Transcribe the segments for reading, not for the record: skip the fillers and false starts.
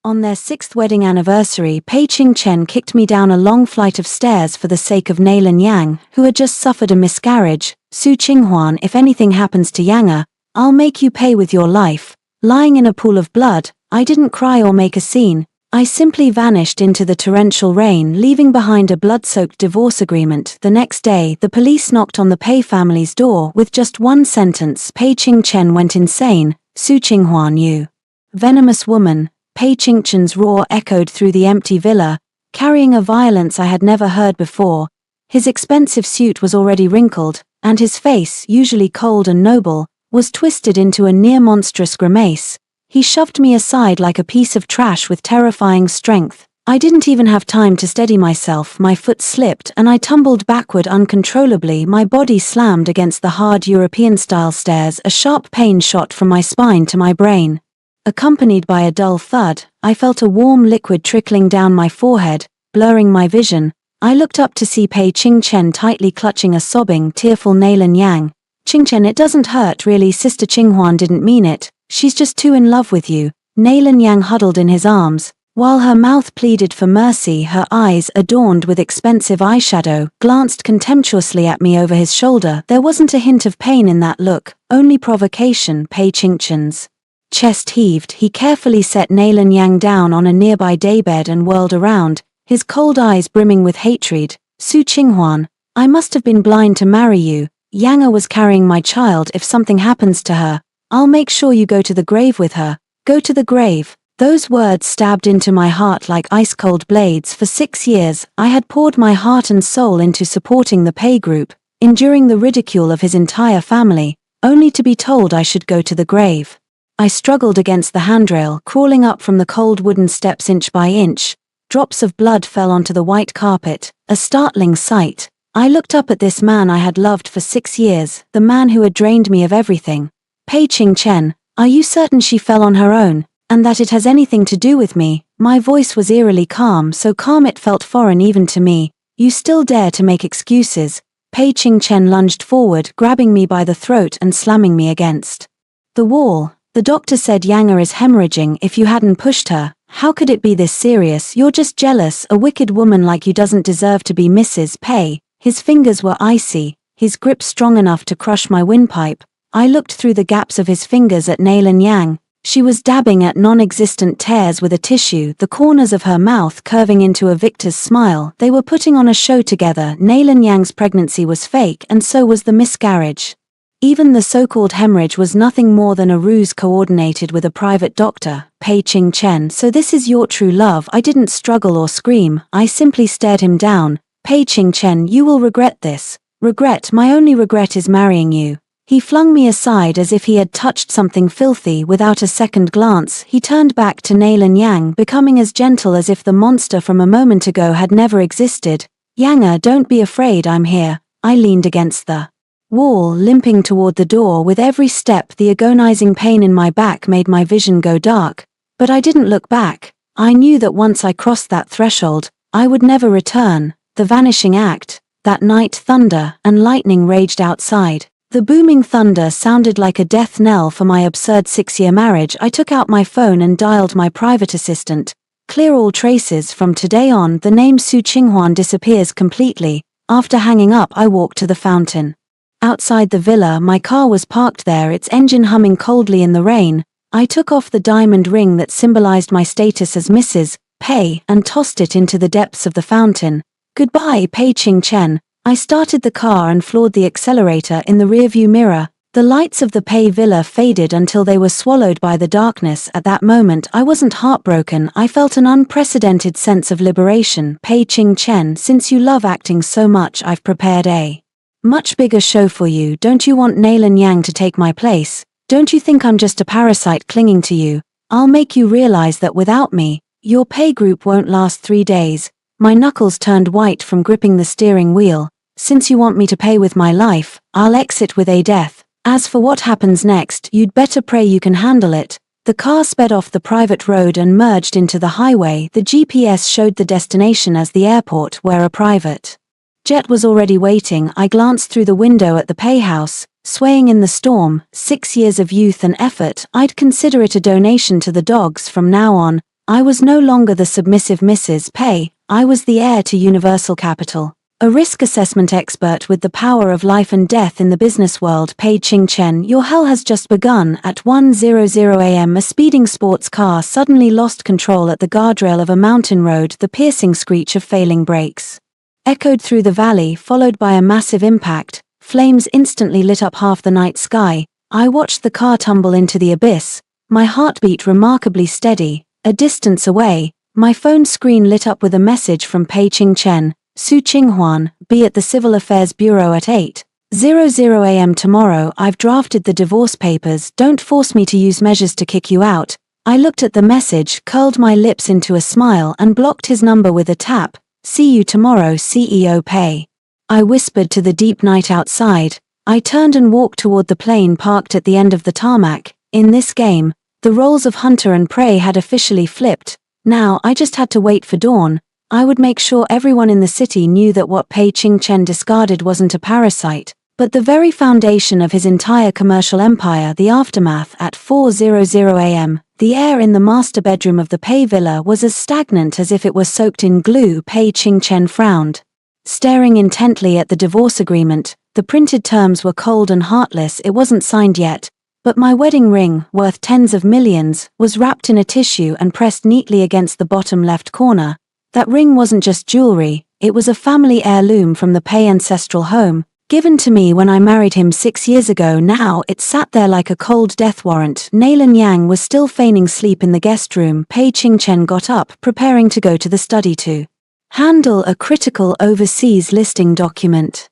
On their 6th wedding anniversary, Pei Ching-chen kicked me down a long flight of stairs for the sake of Nailan Yang, who had just suffered a miscarriage. Su Qinghuan, if anything happens to Yang, I'll make you pay with your life. Lying in a pool of blood, I didn't cry or make a scene. I simply vanished into the torrential rain, leaving behind a blood-soaked divorce agreement. The next day, the police knocked on the Pei family's door with just one sentence: Pei Ching-chen went insane. Su Qinghuan, you venomous woman. Pei Ching-chen's roar echoed through the empty villa, carrying a violence I had never heard before. His expensive suit was already wrinkled, and his face, usually cold and noble, was twisted into a near-monstrous grimace. He shoved me aside like a piece of trash with terrifying strength. I didn't even have time to steady myself. My foot slipped and I tumbled backward uncontrollably. My body slammed against the hard European-style stairs. A sharp pain shot from my spine to my brain. Accompanied by a dull thud, I felt a warm liquid trickling down my forehead, blurring my vision. I looked up to see Pei Ching-chen tightly clutching a sobbing, tearful Nailan Yang. Ching-chen, it doesn't hurt really, Sister Qinghuan didn't mean it. She's just too in love with you. Nailan Yang huddled in his arms. While her mouth pleaded for mercy, her eyes, adorned with expensive eyeshadow, glanced contemptuously at me over his shoulder. There wasn't a hint of pain in that look, only provocation. Pei Ching-chen's chest heaved. He carefully set Nailan Yang down on a nearby daybed and whirled around, his cold eyes brimming with hatred. Su Qinghuan, I must have been blind to marry you. Yang was carrying my child. If something happens to her, I'll make sure you go to the grave with her. Go to the grave. Those words stabbed into my heart like ice-cold blades. For 6 years, I had poured my heart and soul into supporting the Pei group, enduring the ridicule of his entire family, only to be told I should go to the grave. I struggled against the handrail, crawling up from the cold wooden steps inch by inch. Drops of blood fell onto the white carpet, a startling sight. I looked up at this man I had loved for 6 years, the man who had drained me of everything. Pei Ching-chen, are you certain she fell on her own, and that it has anything to do with me? My voice was eerily calm, so calm it felt foreign even to me. You still dare to make excuses? Pei Ching-chen lunged forward, grabbing me by the throat and slamming me against the wall. The doctor said Yang is hemorrhaging. If you hadn't pushed her, how could it be this serious? You're just jealous. A wicked woman like you doesn't deserve to be Mrs. Pei. His fingers were icy, his grip strong enough to crush my windpipe. I looked through the gaps of his fingers at Nailan Yang. She was dabbing at non-existent tears with a tissue, the corners of her mouth curving into a victor's smile. They were putting on a show together. Nailan Yang's pregnancy was fake, and so was the miscarriage. Even the so-called hemorrhage was nothing more than a ruse coordinated with a private doctor. Pei Ching-chen, so this is your true love? I didn't struggle or scream, I simply stared him down. Pei Ching-chen, you will regret this. Regret? My only regret is marrying you. He flung me aside as if he had touched something filthy. Without a second glance, he turned back to Nailan Yang, becoming as gentle as if the monster from a moment ago had never existed. Yang, don't be afraid, I'm here. I leaned against the wall, limping toward the door. With every step, the agonizing pain in my back made my vision go dark. But I didn't look back. I knew that once I crossed that threshold, I would never return. The vanishing act. That night, thunder and lightning raged outside. The booming thunder sounded like a death knell for my absurd 6-year marriage. I took out my phone and dialed my private assistant. Clear all traces. From today on, the name Su Qinghuan disappears completely. After hanging up, I walked to the fountain. Outside the villa, my car was parked there, its engine humming coldly in the rain. I took off the diamond ring that symbolized my status as Mrs. Pei and tossed it into the depths of the fountain. Goodbye, Pei Ching-chen. I started the car and floored the accelerator in the rearview mirror. The lights of the Pei villa faded until they were swallowed by the darkness. At that moment, I wasn't heartbroken. I felt an unprecedented sense of liberation. Pei Ching-chen, since you love acting so much, I've prepared a much bigger show for you. Don't you want Nailan Yang to take my place? Don't you think I'm just a parasite clinging to you? I'll make you realize that without me, your Pei group won't last 3 days. My knuckles turned white from gripping the steering wheel. Since you want me to pay with my life, I'll exit with a death. As for what happens next, you'd better pray you can handle it. The car sped off the private road and merged into the highway. The GPS showed the destination as the airport, where a private jet was already waiting. I glanced through the window at the Pei house, swaying in the storm. 6 years of youth and effort. I'd consider it a donation to the dogs from now on. I was no longer the submissive Mrs. Pei, I was the heir to Universal Capital. A risk assessment expert with the power of life and death in the business world. Pei Ching-chen, your hell has just begun. At 1:00 a.m. a speeding sports car suddenly lost control at the guardrail of a mountain road. The piercing screech of failing brakes echoed through the valley, followed by a massive impact. Flames instantly lit up half the night sky. I watched the car tumble into the abyss, my heartbeat remarkably steady. A distance away, my phone screen lit up with a message from Pei Ching-chen. Su Qinghuan, be at the Civil Affairs Bureau at 8:00 a.m. tomorrow. I've drafted the divorce papers. Don't force me to use measures to kick you out. I looked at the message, curled my lips into a smile and blocked his number with a tap. See you tomorrow, CEO Pei. I whispered to the deep night outside. I turned and walked toward the plane parked at the end of the tarmac. In this game, the roles of hunter and prey had officially flipped. Now I just had to wait for dawn. I would make sure everyone in the city knew that what Pei Ching-chen discarded wasn't a parasite, but the very foundation of his entire commercial empire. The aftermath. At 4:00 a.m., the air in the master bedroom of the Pei villa was as stagnant as if it were soaked in glue. Pei Ching-chen frowned, staring intently at the divorce agreement. The printed terms were cold and heartless. It wasn't signed yet, but my wedding ring, worth tens of millions, was wrapped in a tissue and pressed neatly against the bottom left corner. That ring wasn't just jewelry, it was a family heirloom from the Pei ancestral home, given to me when I married him 6 years ago. Now it sat there like a cold death warrant. Nalan Yang was still feigning sleep in the guest room. Pei Ching-chen got up, preparing to go to the study to handle a critical overseas listing document.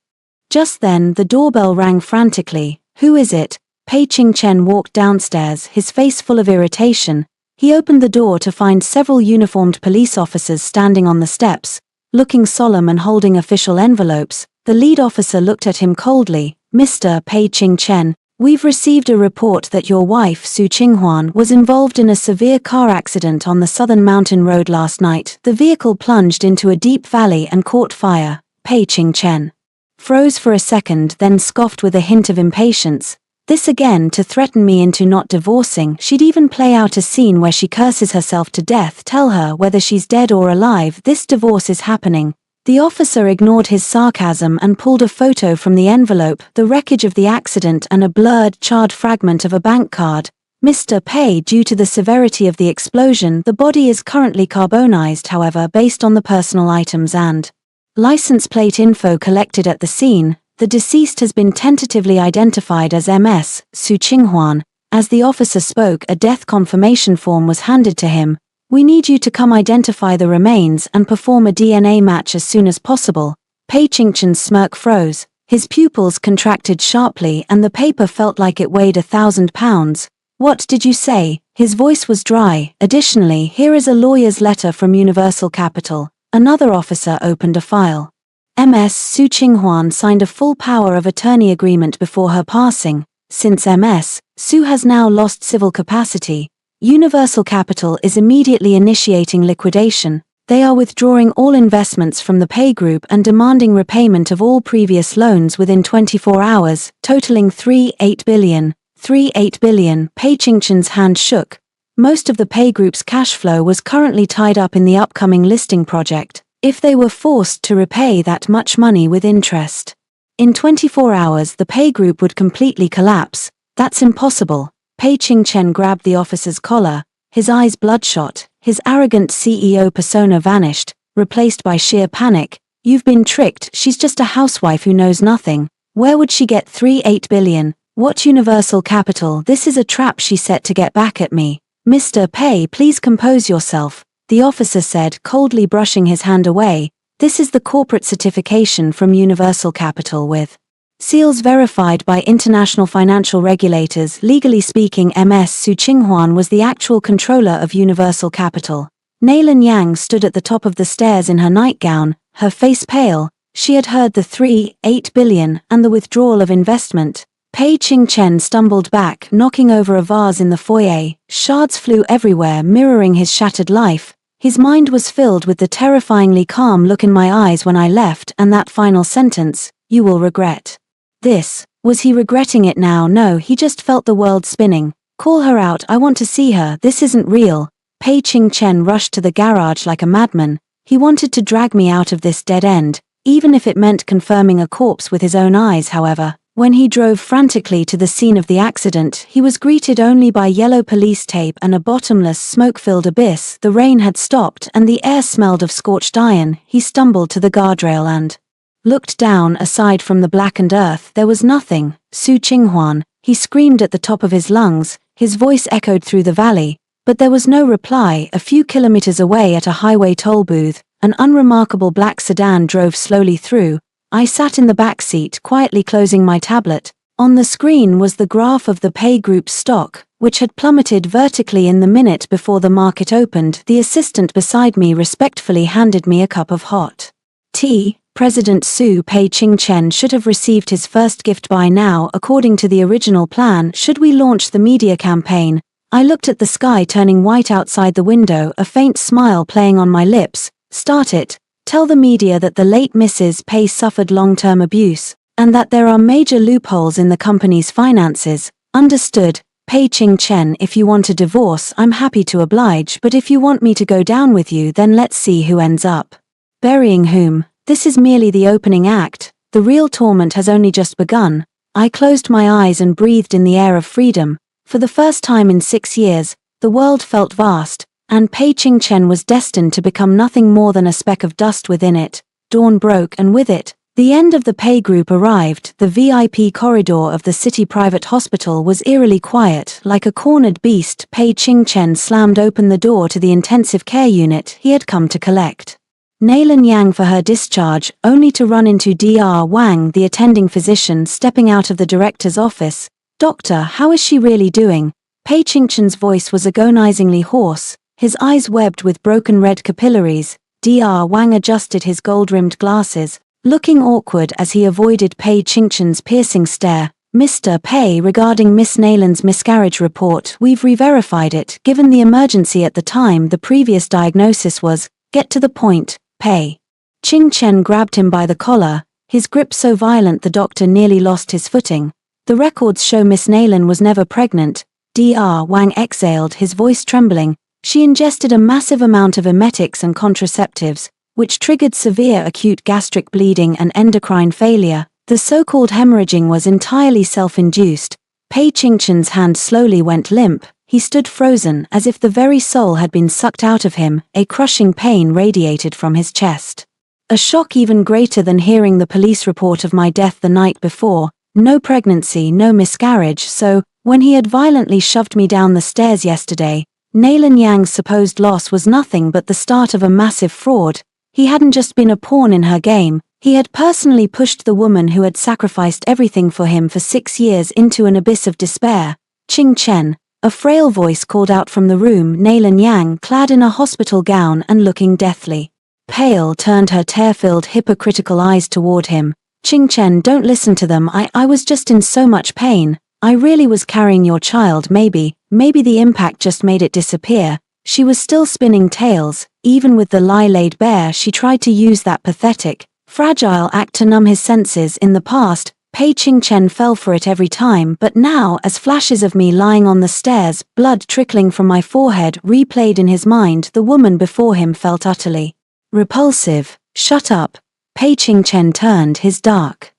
Just then the doorbell rang frantically. Who is it? Pei Ching-chen walked downstairs, his face full of irritation. He opened the door to find several uniformed police officers standing on the steps, looking solemn and holding official envelopes. The lead officer looked at him coldly. Mr. Pei Ching-chen, we've received a report that your wife, Su Qinghuan, was involved in a severe car accident on the southern mountain road last night. The vehicle plunged into a deep valley and caught fire. Pei Ching-chen froze for a second, then scoffed with a hint of impatience. This again to threaten me into not divorcing. She'd even play out a scene where she curses herself to death. Tell her whether she's dead or alive, this divorce is happening. The officer ignored his sarcasm and pulled a photo from the envelope, the wreckage of the accident and a blurred, charred fragment of a bank card. Mr. Pei, due to the severity of the explosion, the body is currently carbonized. However, based on the personal items and license plate info collected at the scene, the deceased has been tentatively identified as Ms. Su Qinghuan. As the officer spoke, a death confirmation form was handed to him. We need you to come identify the remains and perform a DNA match as soon as possible. Pei Ching-chen's smirk froze. His pupils contracted sharply and the paper felt like it weighed 1,000 pounds. What did you say? His voice was dry. Additionally, here is a lawyer's letter from Universal Capital. Another officer opened a file. Ms. Su Qinghuan signed a full power of attorney agreement before her passing. Since Ms. Su has now lost civil capacity, Universal Capital is immediately initiating liquidation. They are withdrawing all investments from the Pei Group and demanding repayment of all previous loans within 24 hours, totaling 3.8 billion. 3.8 billion. Pei Ching-chen's hand shook. Most of the Pei Group's cash flow was currently tied up in the upcoming listing project. If they were forced to repay that much money with interest, in 24 hours the Pei Group would completely collapse. That's impossible. Pei Ching-chen grabbed the officer's collar, his eyes bloodshot, his arrogant CEO persona vanished, replaced by sheer panic. You've been tricked, she's just a housewife who knows nothing. Where would she get 3.8 billion? What Universal Capital? This is a trap she set to get back at me. Mr. Pei, please compose yourself, the officer said, coldly brushing his hand away. This is the corporate certification from Universal Capital with seals verified by international financial regulators. Legally speaking, Ms. Su Qinghuan was the actual controller of Universal Capital. Nalan Yang stood at the top of the stairs in her nightgown, her face pale. She had heard the 3.8 billion and the withdrawal of investment. Pei Ching-chen stumbled back, knocking over a vase in the foyer. Shards flew everywhere, mirroring his shattered life. His mind was filled with the terrifyingly calm look in my eyes when I left, and that final sentence, "You will regret this." Was he regretting it now? No, he just felt the world spinning. Call her out, I want to see her, this isn't real. Pei Ching-chen rushed to the garage like a madman. He wanted to drag me out of this dead end, even if it meant confirming a corpse with his own eyes. However, when he drove frantically to the scene of the accident, he was greeted only by yellow police tape and a bottomless, smoke-filled abyss. The rain had stopped and the air smelled of scorched iron. He stumbled to the guardrail and looked down. Aside from the blackened earth, there was nothing. Su Qinghuan, he screamed at the top of his lungs. His voice echoed through the valley, but there was no reply. A few kilometers away at a highway toll booth, an unremarkable black sedan drove slowly through. I sat in the back seat, quietly closing my tablet. On the screen was the graph of the Pei Group's stock, which had plummeted vertically in the minute before the market opened. The assistant beside me respectfully handed me a cup of hot tea. President Su Pei Ching-chen should have received his first gift by now. According to the original plan, should we launch the media campaign? I looked at the sky turning white outside the window, a faint smile playing on my lips. Start it. Tell the media that the late Mrs. Pei suffered long-term abuse, and that there are major loopholes in the company's finances. Understood. Pei Ching-chen, if you want a divorce, I'm happy to oblige, but if you want me to go down with you, then let's see who ends up burying whom. This is merely the opening act. The real torment has only just begun. I closed my eyes and breathed in the air of freedom. For the first time in 6 years, the world felt vast, and Pei Ching-chen was destined to become nothing more than a speck of dust within it. Dawn broke, and with it, the end of the Pei Group arrived. The VIP corridor of the city private hospital was eerily quiet. Like a cornered beast, Pei Ching-chen slammed open the door to the intensive care unit he had come to collect Nailin Yang for her discharge, only to run into Dr. Wang, the attending physician, stepping out of the director's office. "Doctor, how is she really doing?" Pei Ching-chen's voice was agonizingly hoarse, his eyes webbed with broken red capillaries. Dr. Wang adjusted his gold-rimmed glasses, looking awkward as he avoided Pei Ching-chen's piercing stare. "Mr. Pei, regarding Miss Naylin's miscarriage report, we've re-verified it. Given the emergency at the time, the previous diagnosis was, get to the point." Pei Ching-chen grabbed him by the collar, his grip so violent the doctor nearly lost his footing. "The records show Miss Naylin was never pregnant." Dr. Wang exhaled, his voice trembling. "She ingested a massive amount of emetics and contraceptives, which triggered severe acute gastric bleeding and endocrine failure. The so-called hemorrhaging was entirely self-induced." Pei Ching-chen's hand slowly went limp. He stood frozen, as if the very soul had been sucked out of him. A crushing pain radiated from his chest. A shock even greater than hearing the police report of my death the night before. No pregnancy, no miscarriage. So, when he had violently shoved me down the stairs yesterday, Nailin Yang's supposed loss was nothing but the start of a massive fraud. He hadn't just been a pawn in her game, he had personally pushed the woman who had sacrificed everything for him for 6 years into an abyss of despair. "Ching-chen," a frail voice called out from the room. Nailin Yang, clad in a hospital gown and looking deathly pale, turned her tear-filled, hypocritical eyes toward him. "Ching-chen, don't listen to them. I was just in so much pain. I really was carrying your child. Maybe the impact just made it disappear." She was still spinning tales. Even with the lie laid bare, she tried to use that pathetic, fragile act to numb his senses. In the past, Pei Ching-chen fell for it every time, but now, as flashes of me lying on the stairs, blood trickling from my forehead, replayed in his mind, the woman before him felt utterly repulsive. "Shut up." Pei Ching-chen turned, his dark,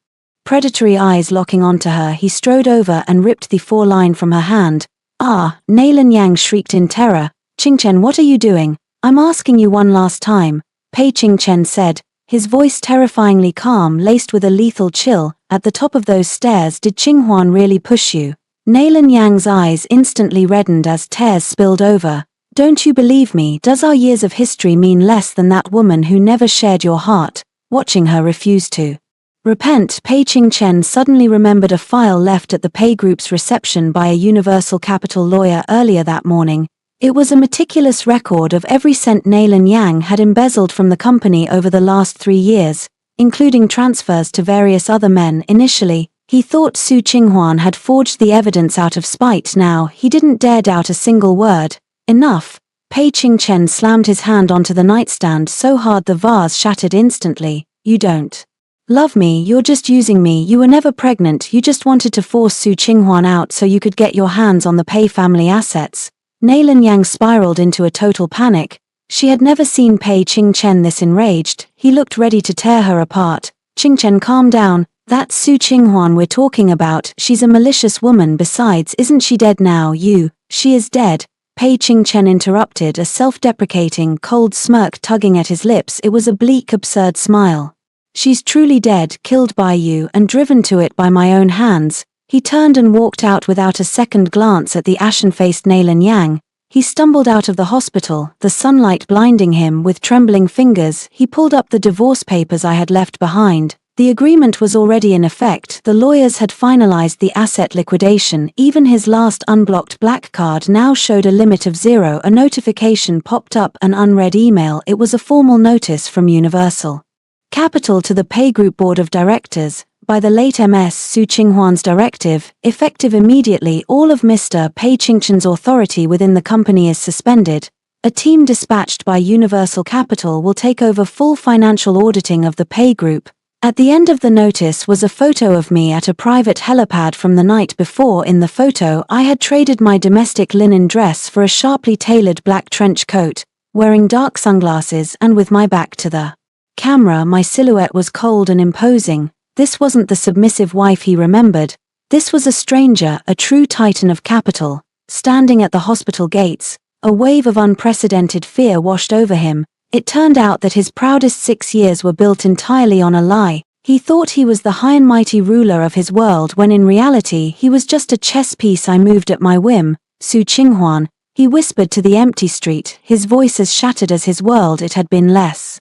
predatory eyes locking onto her. He strode over and ripped the foreline from her hand. "Ah!" Nailin Yang shrieked in terror. "Ching-chen, what are you doing?" "I'm asking you one last time," Pei Ching-chen said, his voice terrifyingly calm, laced with a lethal chill. "At the top of those stairs, did Qinghuan really push you?" Nailin Yang's eyes instantly reddened as tears spilled over. "Don't you believe me? Does our years of history mean less than that woman who never shared your heart?" Watching her refuse to repent, Pei Ching-chen suddenly remembered a file left at the Pei Group's reception by a Universal Capital lawyer earlier that morning. It was a meticulous record of every cent Nailin Yang had embezzled from the company over the last 3 years, including transfers to various other men. Initially, he thought Su Qinghuan had forged the evidence out of spite. Now, he didn't dare doubt a single word. "Enough." Pei Ching-chen slammed his hand onto the nightstand so hard the vase shattered instantly. "You don't love me, you're just using me. You were never pregnant, you just wanted to force Su Qinghuan out so you could get your hands on the Pei family assets." Nailin Yang spiraled into a total panic. She had never seen Pei Qingchen this enraged. He looked ready to tear her apart. Qingchen, calm down. That's Su Qinghuan we're talking about. She's a malicious woman. Besides, isn't she dead now? She is dead. Pei Qingchen interrupted, a self-deprecating, cold smirk tugging at his lips. It was a bleak, absurd smile. She's truly dead, killed by you, and driven to it by my own hands. He turned and walked out without a second glance at the ashen-faced Nailin Yang. He stumbled out of the hospital, the sunlight blinding him. With trembling fingers, he pulled up the divorce papers I had left behind. The agreement was already in effect. The lawyers had finalized the asset liquidation. Even his last unblocked black card now showed a limit of 0. A notification popped up, an unread email. It was a formal notice from Universal Capital to the Pei Group Board of Directors. By the late MS Su Qinghuan's directive, effective immediately, all of Mr. Pei Qingchen's authority within the company is suspended. A team dispatched by Universal Capital will take over full financial auditing of the Pei Group. At the end of the notice was a photo of me at a private helipad from the night before. In the photo, I had traded my domestic linen dress for a sharply tailored black trench coat, wearing dark sunglasses and with my back to the camera. My silhouette was cold and imposing. This wasn't the submissive wife he remembered. This was a stranger, a true titan of capital. Standing at the hospital gates, a wave of unprecedented fear washed over him. It turned out that his proudest 6 years were built entirely on a lie. He thought he was the high and mighty ruler of his world when in reality he was just a chess piece I moved at my whim. Su Qinghuan, he whispered to the empty street, his voice as shattered as his world. It had been less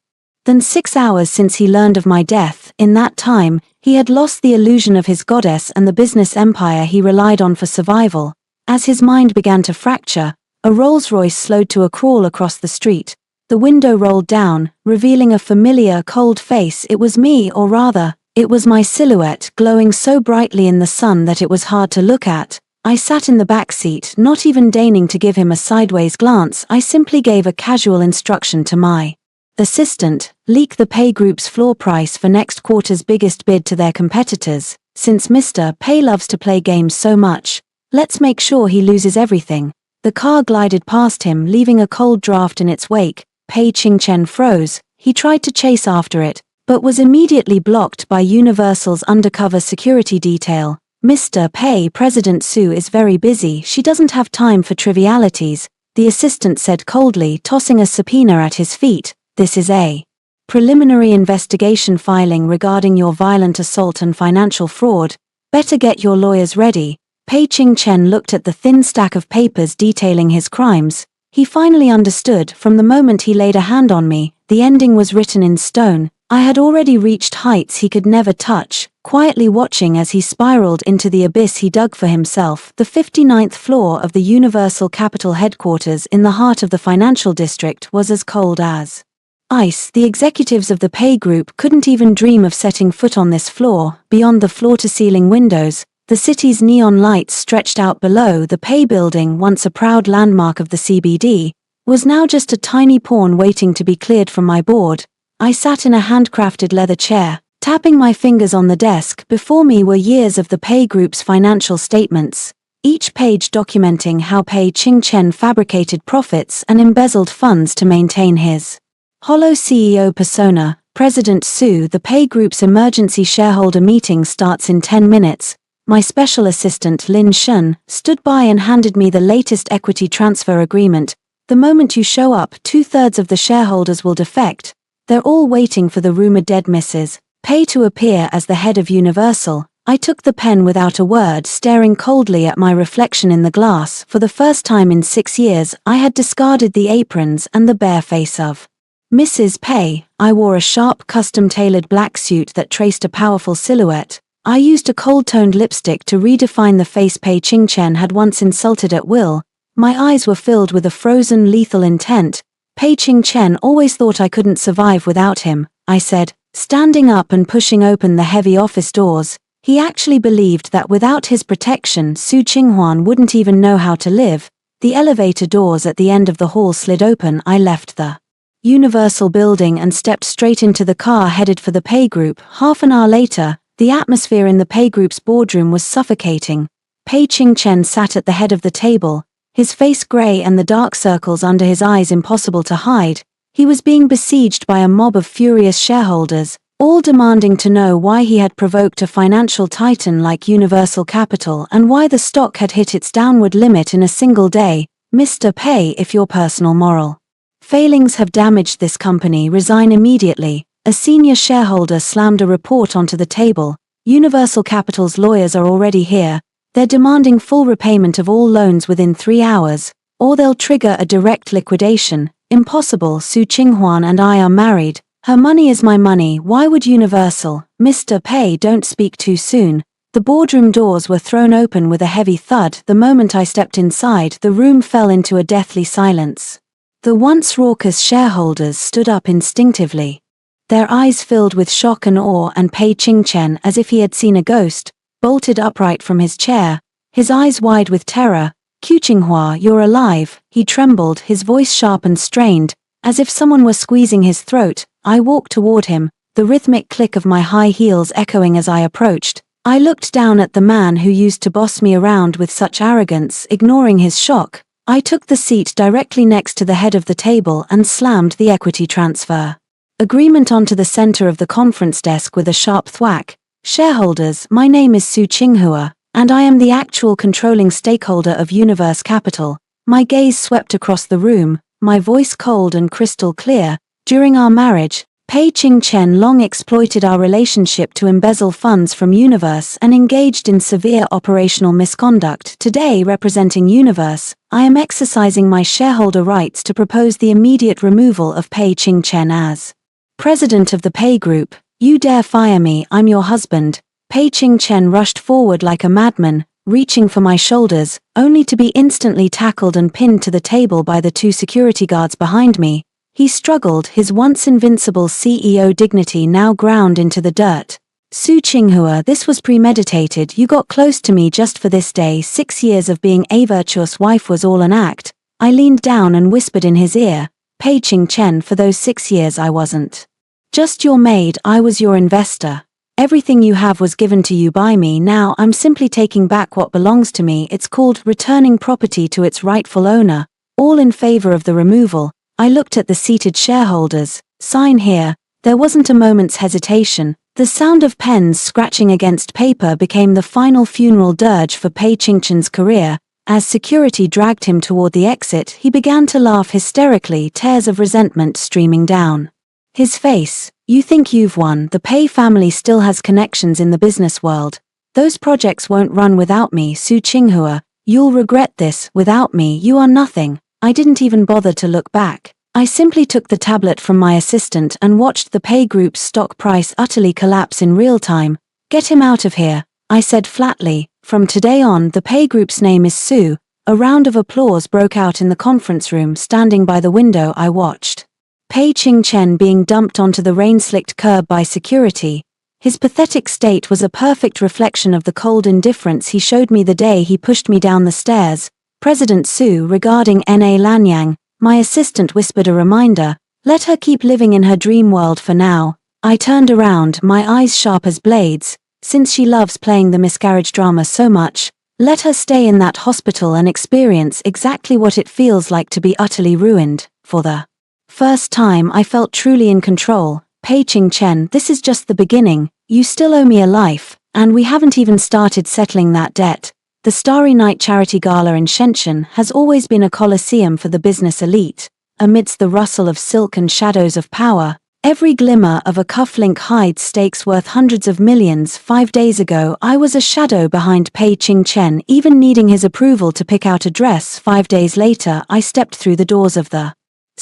than 6 hours since he learned of my death. In that time, he had lost the illusion of his goddess and the business empire he relied on for survival. As his mind began to fracture, a Rolls-Royce slowed to a crawl across the street. The window rolled down, revealing a familiar, cold face. It was me, or rather, it was my silhouette, glowing so brightly in the sun that it was hard to look at. I sat in the back seat, not even deigning to give him a sideways glance. I simply gave a casual instruction to my assistant: leak the Pei Group's floor price for next quarter's biggest bid to their competitors. Since Mr. Pei loves to play games so much, let's make sure he loses everything. The car glided past him, leaving a cold draft in its wake. Pei Qingchen froze. He tried to chase after it, but was immediately blocked by Universal's undercover security detail. Mr. Pei, President Su is very busy. She doesn't have time for trivialities, the assistant said coldly, tossing a subpoena at his feet. This is a preliminary investigation filing regarding your violent assault and financial fraud. Better get your lawyers ready. Pei Qingchen looked at the thin stack of papers detailing his crimes. He finally understood. From the moment he laid a hand on me, the ending was written in stone. I had already reached heights he could never touch, quietly watching as he spiraled into the abyss he dug for himself. The 59th floor of the Universal Capital headquarters in the heart of the financial district was as cold as ice. The executives of the Pei Group couldn't even dream of setting foot on this floor. Beyond the floor-to-ceiling windows, the city's neon lights stretched out below. The Pei building, once a proud landmark of the CBD, was now just a tiny pawn waiting to be cleared from my board. I sat in a handcrafted leather chair, tapping my fingers on the desk. Before me were years of the Pei Group's financial statements, each page documenting how Pei Qingchen fabricated profits and embezzled funds to maintain his hollow CEO persona. President Su, the Pei Group's emergency shareholder meeting starts in 10 minutes. My special assistant Lin Shun stood by and handed me the latest equity transfer agreement. The moment you show up, 2/3 of the shareholders will defect. They're all waiting for the rumored dead Mrs. Pei to appear as the head of Universal. I took the pen without a word, staring coldly at my reflection in the glass. For the first time in 6 years, I had discarded the aprons and the bare face of Mrs. Pei. I wore a sharp, custom-tailored black suit that traced a powerful silhouette. I used a cold-toned lipstick to redefine the face Pei Qingchen had once insulted at will. My eyes were filled with a frozen, lethal intent. Pei Qingchen always thought I couldn't survive without him, I said, standing up and pushing open the heavy office doors. He actually believed that without his protection, Su Qinghuan wouldn't even know how to live. The elevator doors at the end of the hall slid open. I left the Universal building and stepped straight into the car headed for the Pei Group. Half an hour later, the atmosphere in the Pei Group's boardroom was suffocating. Pei Qingchen sat at the head of the table, his face grey and the dark circles under his eyes impossible to hide. He was being besieged by a mob of furious shareholders, all demanding to know why he had provoked a financial titan like Universal Capital and why the stock had hit its downward limit in a single day. Mr. Pay, if your personal moral failings have damaged this company, resign immediately. A senior shareholder slammed a report onto the table. Universal Capital's lawyers are already here. They're demanding full repayment of all loans within 3 hours, or they'll trigger a direct liquidation. Impossible. Su Qinghuan and I are married. Her money is my money. Why would Universal? Mr. Pei, don't speak too soon. The boardroom doors were thrown open with a heavy thud. The moment I stepped inside, the room fell into a deathly silence. The once raucous shareholders stood up instinctively, their eyes filled with shock and awe, and Pei Qingchen, as if he had seen a ghost, bolted upright from his chair, his eyes wide with terror. Qu Qinghua, you're alive. He trembled, his voice sharp and strained, as if someone were squeezing his throat. I walked toward him, the rhythmic click of my high heels echoing as I approached. I looked down at the man who used to boss me around with such arrogance. Ignoring his shock, I took the seat directly next to the head of the table and slammed the equity transfer agreement onto the center of the conference desk with a sharp thwack. Shareholders, my name is Su Qinghua, and I am the actual controlling stakeholder of Universe Capital. My gaze swept across the room, my voice cold and crystal clear. During our marriage, Pei Qingchen long exploited our relationship to embezzle funds from Universe and engaged in severe operational misconduct. Today, representing Universe, I am exercising my shareholder rights to propose the immediate removal of Pei Qingchen as president of the Pei Group. You dare fire me? I'm your husband. Pei Qingchen rushed forward like a madman, reaching for my shoulders, only to be instantly tackled and pinned to the table by the 2 security guards behind me. He struggled, his once invincible CEO dignity now ground into the dirt. Su Qinghua, this was premeditated. You got close to me just for this day. 6 years of being a virtuous wife was all an act. I leaned down and whispered in his ear, Pei Qingchen, for those 6 years I wasn't just your maid, I was your investor. Everything you have was given to you by me. Now I'm simply taking back what belongs to me. It's called returning property to its rightful owner. All in favor of the removal. I looked at the seated shareholders. Sign here. There wasn't a moment's hesitation. The sound of pens scratching against paper became the final funeral dirge for Pei Qingchen's career. As security dragged him toward the exit, he began to laugh hysterically, tears of resentment streaming down his face. You think you've won. The Pei family still has connections in the business world. Those projects won't run without me. Su Qinghua, you'll regret this. Without me, you are nothing. I didn't even bother to look back. I simply took the tablet from my assistant and watched the Pei Group's stock price utterly collapse in real time. Get him out of here, I said flatly. From today on, the Pei Group's name is Su. A round of applause broke out in the conference room. Standing by the window, I watched Pei Qingchen being dumped onto the rain-slicked curb by security. His pathetic state was a perfect reflection of the cold indifference he showed me the day he pushed me down the stairs. President Su, regarding N.A. Lanyang, my assistant whispered a reminder, let her keep living in her dream world for now. I turned around, my eyes sharp as blades. Since she loves playing the miscarriage drama so much, let her stay in that hospital and experience exactly what it feels like to be utterly ruined. For the first time I felt truly in control. Pei Qingchen, this is just the beginning. You still owe me a life, and we haven't even started settling that debt. The Starry Night Charity Gala in Shenzhen has always been a coliseum for the business elite. Amidst the rustle of silk and shadows of power, every glimmer of a cufflink hides stakes worth hundreds of millions. 5 days ago I was a shadow behind Pei Qingchen, even needing his approval to pick out a dress. 5 days later I stepped through the doors of the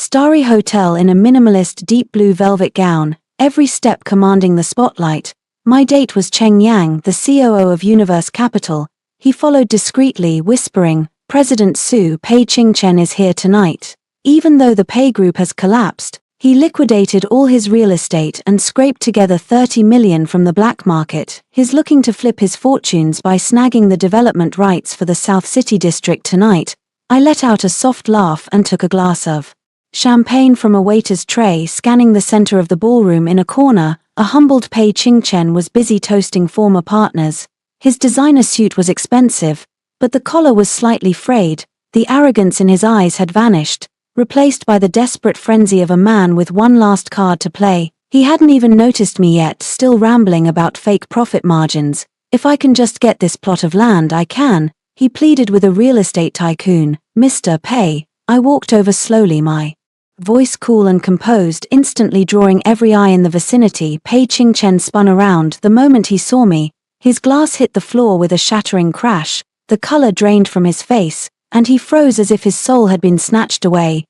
Starry Hotel in a minimalist deep blue velvet gown, every step commanding the spotlight. My date was Cheng Yang, the COO of Universe Capital. He followed discreetly, whispering, President Su, Pei Qingchen is here tonight. Even though the Pei Group has collapsed, he liquidated all his real estate and scraped together 30 million from the black market. He's looking to flip his fortunes by snagging the development rights for the South City district tonight. I let out a soft laugh and took a glass of champagne from a waiter's tray. Scanning the center of the ballroom in a corner, a humbled Pei Qingchen was busy toasting former partners. His designer suit was expensive, but the collar was slightly frayed. The arrogance in his eyes had vanished, replaced by the desperate frenzy of a man with one last card to play. He hadn't even noticed me yet, still rambling about fake profit margins. "If I can just get this plot of land, I can," he pleaded with a real estate tycoon. "Mr. Pei." I walked over slowly, my voice cool and composed, instantly drawing every eye in the vicinity. Pei Qingchen spun around the moment he saw me. His glass hit the floor with a shattering crash, the color drained from his face, and he froze as if his soul had been snatched away.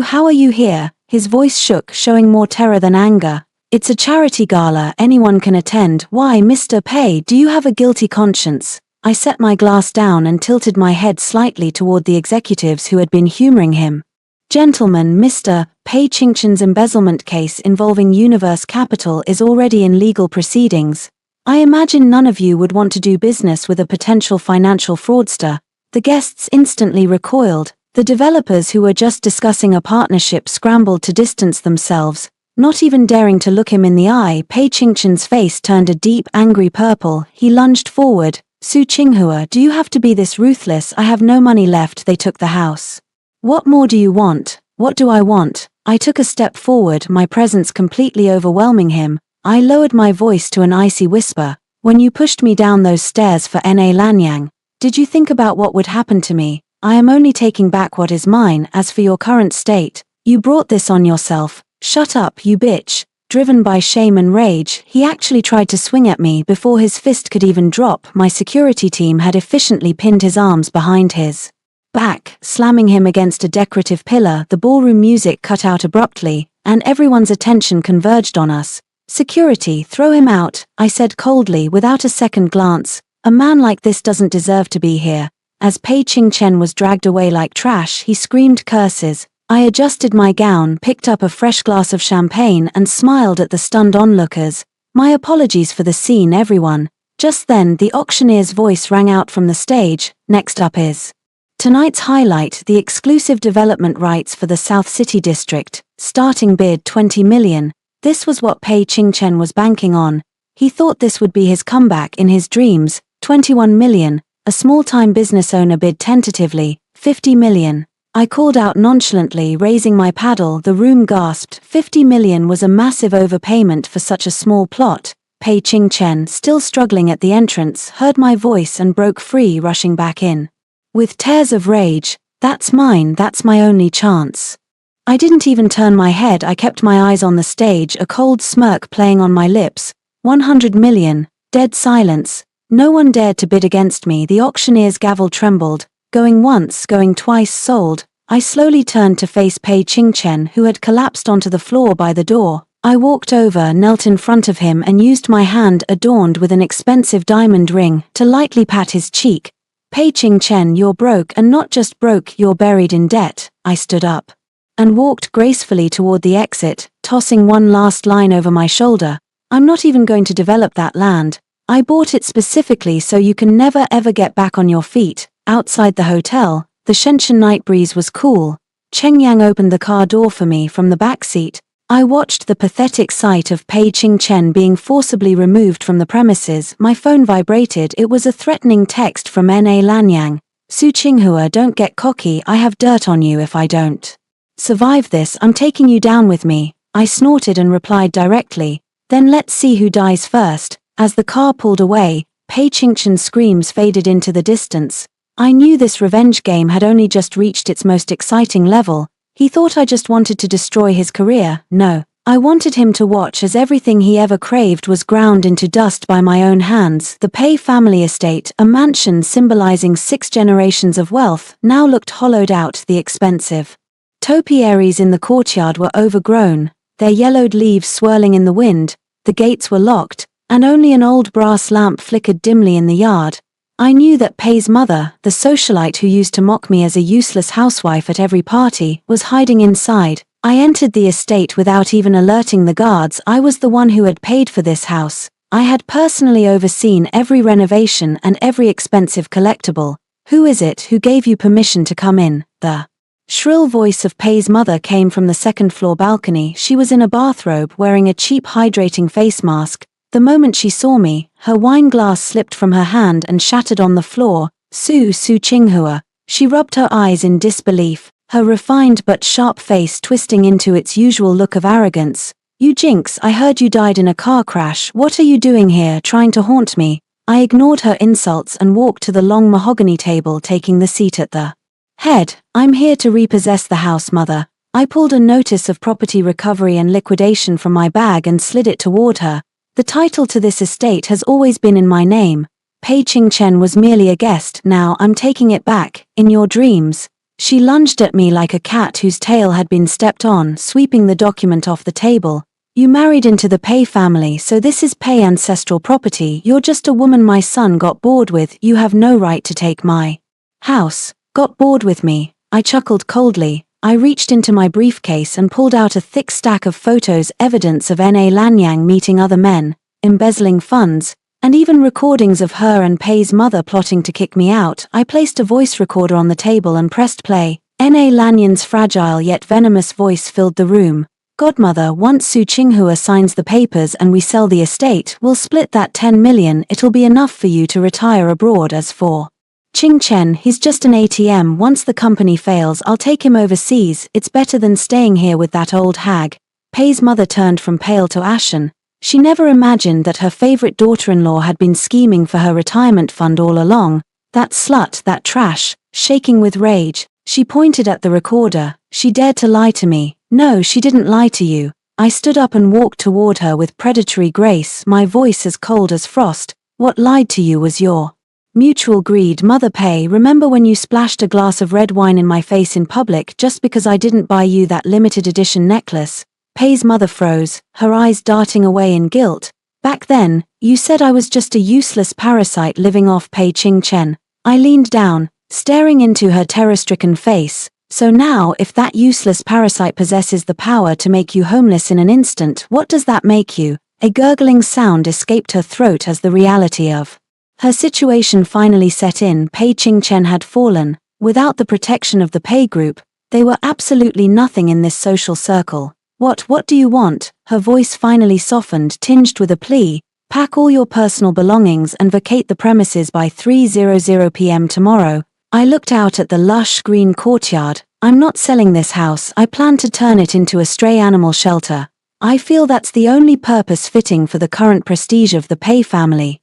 How are you here?" His voice shook, showing more terror than anger. "It's a charity gala, anyone can attend." "Why, Mr. Pei, do you have a guilty conscience?" I set my glass down and tilted my head slightly toward the executives who had been humoring him. "Gentlemen, Mr. Pei Qingchen's embezzlement case involving Universe Capital is already in legal proceedings. I imagine none of you would want to do business with a potential financial fraudster." The guests instantly recoiled. The developers who were just discussing a partnership scrambled to distance themselves, not even daring to look him in the eye. Pei Qingchen's face turned a deep, angry purple. He lunged forward. "Su Qinghua, do you have to be this ruthless? I have no money left. They took the house. What more do you want?" "What do I want?" I took a step forward, my presence completely overwhelming him. I lowered my voice to an icy whisper. "When you pushed me down those stairs for Na Lanyang, did you think about what would happen to me? I am only taking back what is mine. As for your current state, you brought this on yourself." "Shut up, you bitch." Driven by shame and rage, he actually tried to swing at me before his fist could even drop. My security team had efficiently pinned his arms behind his back, slamming him against a decorative pillar. The ballroom music cut out abruptly, and everyone's attention converged on us. "Security, throw him out," I said coldly without a second glance. "A man like this doesn't deserve to be here." As Pei Qingchen was dragged away like trash, he screamed curses. I adjusted my gown, picked up a fresh glass of champagne and smiled at the stunned onlookers. "My apologies for the scene, everyone." Just then, the auctioneer's voice rang out from the stage. "Next up is tonight's highlight, the exclusive development rights for the South City District. Starting bid 20 million. This was what Pei Qingchen was banking on. He thought this would be his comeback in his dreams. 21 million. A small-time business owner bid tentatively. 50 million. I called out nonchalantly, raising my paddle. The room gasped. 50 million was a massive overpayment for such a small plot. Pei Qingchen, still struggling at the entrance, heard my voice and broke free, rushing back in with tears of rage. "That's mine, that's my only chance." I didn't even turn my head. I kept my eyes on the stage, a cold smirk playing on my lips. 100 million. Dead silence. No one dared to bid against me. The auctioneer's gavel trembled. Going once, going twice, sold. I slowly turned to face Pei Qingchen, who had collapsed onto the floor by the door. I walked over, knelt in front of him and used my hand, adorned with an expensive diamond ring, to lightly pat his cheek. "Pei Qingchen, you're broke, and not just broke, you're buried in debt." I stood up and walked gracefully toward the exit, tossing one last line over my shoulder. "I'm not even going to develop that land. I bought it specifically so you can never ever get back on your feet." Outside the hotel, the Shenzhen night breeze was cool. Cheng Yang opened the car door for me from the back seat. I watched the pathetic sight of Pei Qingchen being forcibly removed from the premises. My phone vibrated. It was a threatening text from Na Lanyang. "Su Qinghua, don't get cocky. I have dirt on you if I don't survive this. I'm taking you down with me." I snorted and replied directly. "Then let's see who dies first." As the car pulled away, Pei Qingchen's screams faded into the distance. I knew this revenge game had only just reached its most exciting level. He thought I just wanted to destroy his career. No, I wanted him to watch as everything he ever craved was ground into dust by my own hands. The Pei family estate, a mansion symbolizing 6 generations of wealth, now looked hollowed out. The expensive topiaries in the courtyard were overgrown, their yellowed leaves swirling in the wind. The gates were locked, and only an old brass lamp flickered dimly in the yard. I knew that Pei's mother, the socialite who used to mock me as a useless housewife at every party, was hiding inside. I entered the estate without even alerting the guards. I was the one who had paid for this house. I had personally overseen every renovation and every expensive collectible. "Who is it who gave you permission to come in?" The shrill voice of Pei's mother came from the second-floor balcony. She was in a bathrobe, wearing a cheap hydrating face mask. The moment she saw me, her wine glass slipped from her hand and shattered on the floor. Su Qinghua, She rubbed her eyes in disbelief, her refined but sharp face twisting into its usual look of arrogance. You jinx, I heard you died in a car crash. What are you doing here, trying to haunt me? I ignored her insults and walked to the long mahogany table, taking the seat at the head. I'm here to repossess the house, mother. I pulled a notice of property recovery and liquidation from my bag and slid it toward her. The title to this estate has always been in my name. Pei Qingchen was merely a guest, now I'm taking it back, in your dreams. She lunged at me like a cat whose tail had been stepped on, sweeping the document off the table. You married into the Pei family, so this is Pei ancestral property. You're just a woman my son got bored with. You have no right to take my house. Got bored with me? I chuckled coldly. I reached into my briefcase and pulled out a thick stack of photos, evidence of N.A. Lanyang meeting other men, embezzling funds, and even recordings of her and Pei's mother plotting to kick me out. I placed a voice recorder on the table and pressed play. N.A. Lanyang's fragile yet venomous voice filled the room. Godmother, once Su Qinghua signs the papers and we sell the estate, we'll split that 10 million. It'll be enough for you to retire abroad. As for Qingchen, he's just an ATM. Once the company fails, I'll take him overseas. It's better than staying here with that old hag. Pei's mother turned from pale to ashen. She never imagined that her favorite daughter-in-law had been scheming for her retirement fund all along. That slut, that trash. Shaking with rage, she pointed at the recorder. She dared to lie to me. No, she didn't lie to you. I stood up and walked toward her with predatory grace, my voice as cold as frost. What lied to you was your mutual greed. Mother Pei, remember when you splashed a glass of red wine in my face in public just because I didn't buy you that limited edition necklace? Pei's mother froze, her eyes darting away in guilt. Back then, you said I was just a useless parasite living off Pei Qingchen. I leaned down, staring into her terror-stricken face. So now, if that useless parasite possesses the power to make you homeless in an instant, what does that make you? A gurgling sound escaped her throat as the reality of her situation finally set in. Pei Qingchen had fallen. Without the protection of the Pei group, they were absolutely nothing in this social circle. What do you want? Her voice finally softened, tinged with a plea. Pack all your personal belongings and vacate the premises by 3:00 p.m. tomorrow. I looked out at the lush green courtyard. I'm not selling this house. I plan to turn it into a stray animal shelter. I feel that's the only purpose fitting for the current prestige of the Pei family.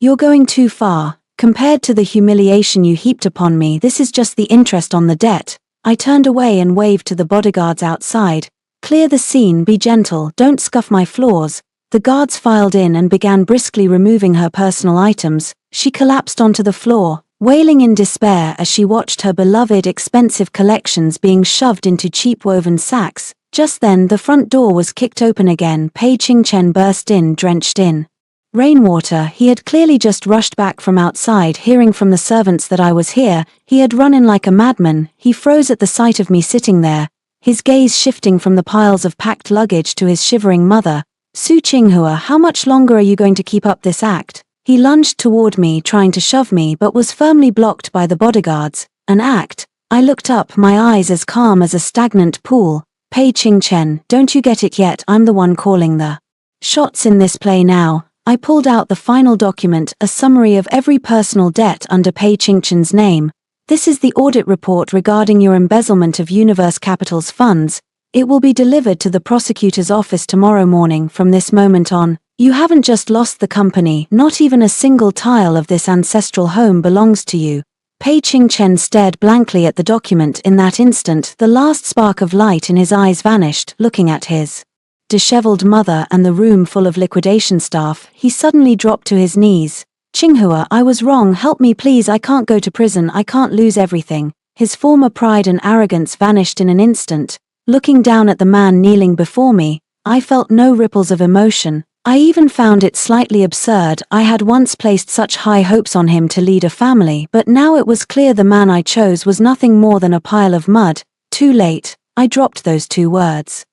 You're going too far. Compared to the humiliation you heaped upon me, this is just the interest on the debt. I turned away and waved to the bodyguards outside. Clear the scene, be gentle, don't scuff my floors. The guards filed in and began briskly removing her personal items. She collapsed onto the floor, wailing in despair as she watched her beloved expensive collections being shoved into cheap woven sacks. Just then the front door was kicked open again. Pei Qingchen burst in, drenched in rainwater. He had clearly just rushed back from outside, hearing from the servants that I was here. He had run in like a madman. He froze at the sight of me sitting there, his gaze shifting from the piles of packed luggage to his shivering mother. Su Qinghua, how much longer are you going to keep up this act? He lunged toward me, trying to shove me, but was firmly blocked by the bodyguards. An act? I looked up, my eyes as calm as a stagnant pool. Pei Qingchen, don't you get it yet? I'm the one calling the shots in this play now. I pulled out the final document, a summary of every personal debt under Pei Qingchen's name. This is the audit report regarding your embezzlement of Universe Capital's funds. It will be delivered to the prosecutor's office tomorrow morning. From this moment on, you haven't just lost the company, not even a single tile of this ancestral home belongs to you. Pei Qingchen stared blankly at the document. In that instant, the last spark of light in his eyes vanished. Looking at his disheveled mother and the room full of liquidation staff, he suddenly dropped to his knees. Qinghua, I was wrong, help me please, I can't go to prison, I can't lose everything. His former pride and arrogance vanished in an instant. Looking down at the man kneeling before me, I felt no ripples of emotion. I even found it slightly absurd. I had once placed such high hopes on him to lead a family, but now it was clear the man I chose was nothing more than a pile of mud. Too late. I dropped those two words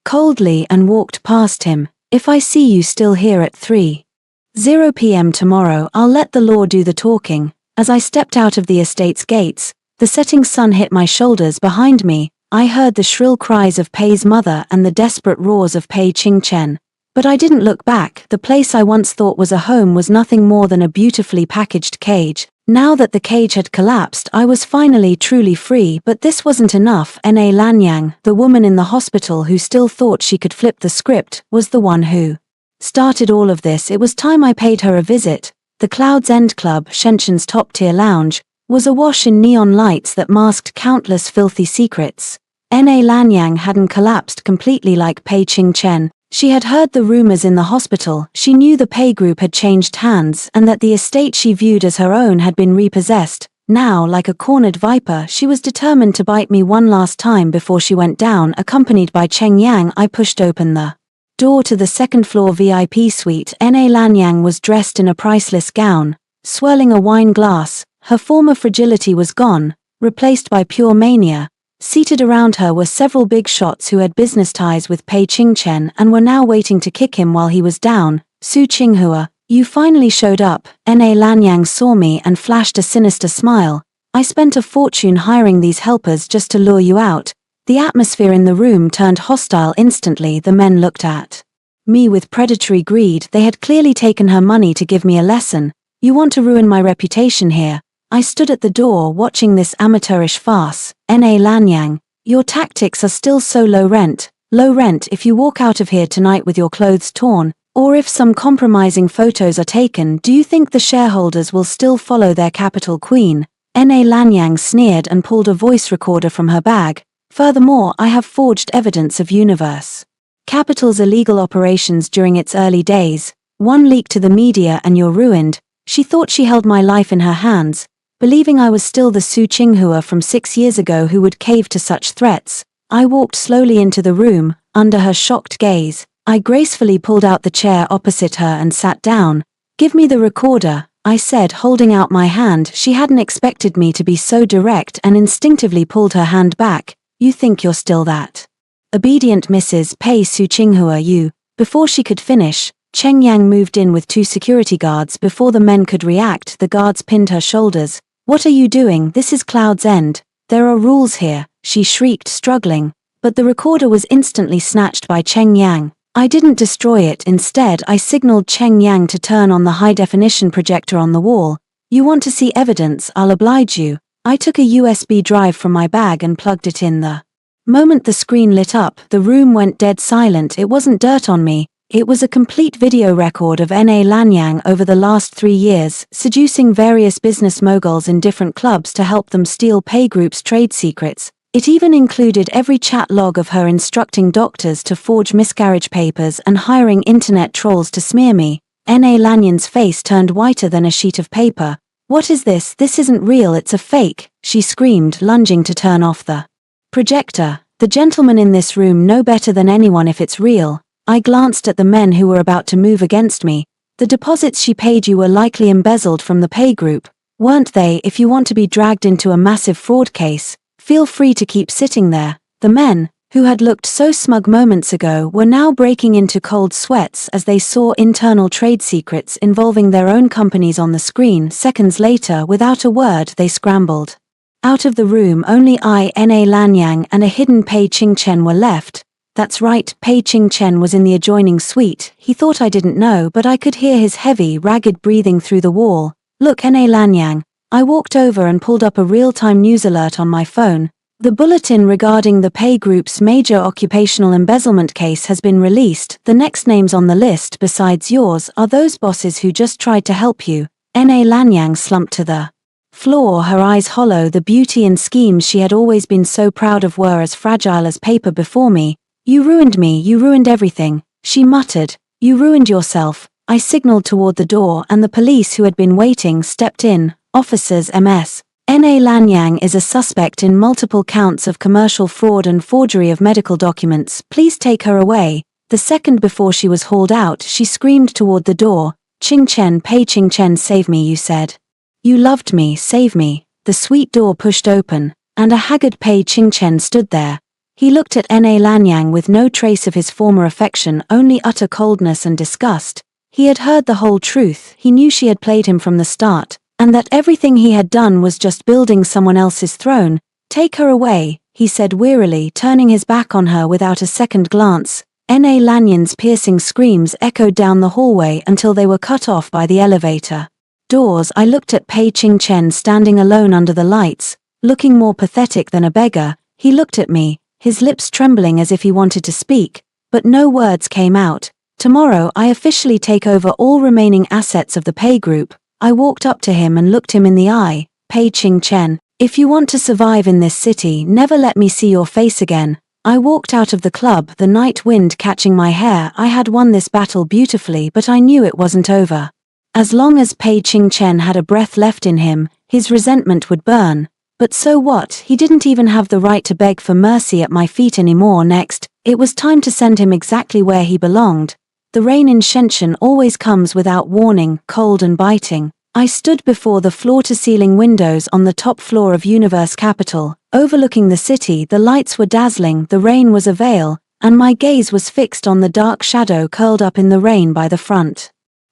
coldly and walked past him. If I see you still here at 3:00 p.m. tomorrow, I'll let the law do the talking. As I stepped out of the estate's gates, the setting sun hit my shoulders. Behind me, I heard the shrill cries of Pei's mother and the desperate roars of Pei Qingchen. But I didn't look back. The place I once thought was a home was nothing more than a beautifully packaged cage. Now that the cage had collapsed, I was finally truly free, but this wasn't enough. Na Lanyang, the woman in the hospital who still thought she could flip the script, was the one who started all of this. It was time I paid her a visit. The Cloud's End Club, Shenzhen's top-tier lounge, was awash in neon lights that masked countless filthy secrets. Na Lanyang hadn't collapsed completely like Pei Qingchen. She had heard the rumors in the hospital. She knew the Pei group had changed hands and that the estate she viewed as her own had been repossessed. Now, like a cornered viper, she was determined to bite me one last time before she went down. Accompanied by Cheng Yang, I pushed open the door to the second-floor VIP suite. Na Lanyang was dressed in a priceless gown, swirling a wine glass. Her former fragility was gone, replaced by pure mania. Seated around her were several big shots who had business ties with Pei Qingchen and were now waiting to kick him while he was down. Su Qinghua, you finally showed up. Na Lanyang saw me and flashed a sinister smile. I spent a fortune hiring these helpers just to lure you out. The atmosphere in the room turned hostile instantly. The men looked at me with predatory greed. They had clearly taken her money to give me a lesson. You want to ruin my reputation here. I stood at the door watching this amateurish farce. Na Lanyang, your tactics are still so low rent. Low rent if you walk out of here tonight with your clothes torn, or if some compromising photos are taken. Do you think the shareholders will still follow their capital queen? Na Lanyang sneered and pulled a voice recorder from her bag. Furthermore, I have forged evidence of Universe Capital's illegal operations during its early days. One leak to the media and you're ruined. She thought she held my life in her hands, believing I was still the Su Qinghua from 6 years ago who would cave to such threats. I walked slowly into the room. Under her shocked gaze, I gracefully pulled out the chair opposite her and sat down. Give me the recorder, I said, holding out my hand. She hadn't expected me to be so direct and instinctively pulled her hand back. You think you're still that obedient Mrs. Pei Su Qinghua, you. Before she could finish, Cheng Yang moved in with 2 security guards. Before the men could react, the guards pinned her shoulders. What are you doing? This is Cloud's End. There are rules here, she shrieked, struggling. But the recorder was instantly snatched by Cheng Yang. I didn't destroy it. Instead, I signaled Cheng Yang to turn on the high-definition projector on the wall. You want to see evidence? I'll oblige you. I took a USB drive from my bag and plugged it in. The moment the screen lit up, the room went dead silent. It wasn't dirt on me. It was a complete video record of Na Lanyang over the last 3 years, seducing various business moguls in different clubs to help them steal Pei Group's trade secrets. It even included every chat log of her instructing doctors to forge miscarriage papers and hiring internet trolls to smear me. Na Lanyang's face turned whiter than a sheet of paper. What is this? This isn't real, it's a fake, she screamed, lunging to turn off the projector. The gentlemen in this room know better than anyone if it's real. I glanced at the men who were about to move against me. The deposits she paid you were likely embezzled from the Pei Group, weren't they? If you want to be dragged into a massive fraud case, feel free to keep sitting there. The men, who had looked so smug moments ago, were now breaking into cold sweats as they saw internal trade secrets involving their own companies on the screen. Seconds later, without a word, they scrambled out of the room. Only I, Na Lanyang, and a hidden Pei Qingchen were left. That's right, Pei Qingchen was in the adjoining suite. He thought I didn't know, but I could hear his heavy, ragged breathing through the wall. Look, Na Lanyang. I walked over and pulled up a real-time news alert on my phone. The bulletin regarding the Pei Group's major occupational embezzlement case has been released. The next names on the list, besides yours, are those bosses who just tried to help you. Na Lanyang slumped to the floor, her eyes hollow. The beauty and schemes she had always been so proud of were as fragile as paper before me. You ruined me, you ruined everything, she muttered. You ruined yourself. I signaled toward the door and the police who had been waiting stepped in. Officers, Ms. Na Lanyang is a suspect in multiple counts of commercial fraud and forgery of medical documents. Please take her away. The second before she was hauled out, she screamed toward the door. Qingchen, Pei Qingchen, save me, you said. You loved me, save me. The suite door pushed open, and a haggard Pei Qingchen stood there. He looked at Na Lanyang with no trace of his former affection, only utter coldness and disgust. He had heard the whole truth. He knew she had played him from the start, and that everything he had done was just building someone else's throne. Take her away, he said wearily, turning his back on her without a second glance. Na Lanyang's piercing screams echoed down the hallway until they were cut off by the elevator. doors I looked at Pei Qingchen standing alone under the lights, looking more pathetic than a beggar. He looked at me, his lips trembling as if he wanted to speak, but no words came out. Tomorrow I officially take over all remaining assets of the Pei Group. I walked up to him and looked him in the eye. Pei Qingchen, if you want to survive in this city, never let me see your face again. I walked out of the club, the night wind catching my hair. I had won this battle beautifully, but I knew it wasn't over. As long as Pei Qingchen had a breath left in him, his resentment would burn. But so what, he didn't even have the right to beg for mercy at my feet anymore. Next, it was time to send him exactly where he belonged. The rain in Shenzhen always comes without warning, cold and biting. I stood before the floor-to-ceiling windows on the top floor of Universe Capital, overlooking the city. The lights were dazzling, the rain was a veil, and my gaze was fixed on the dark shadow curled up in the rain by the front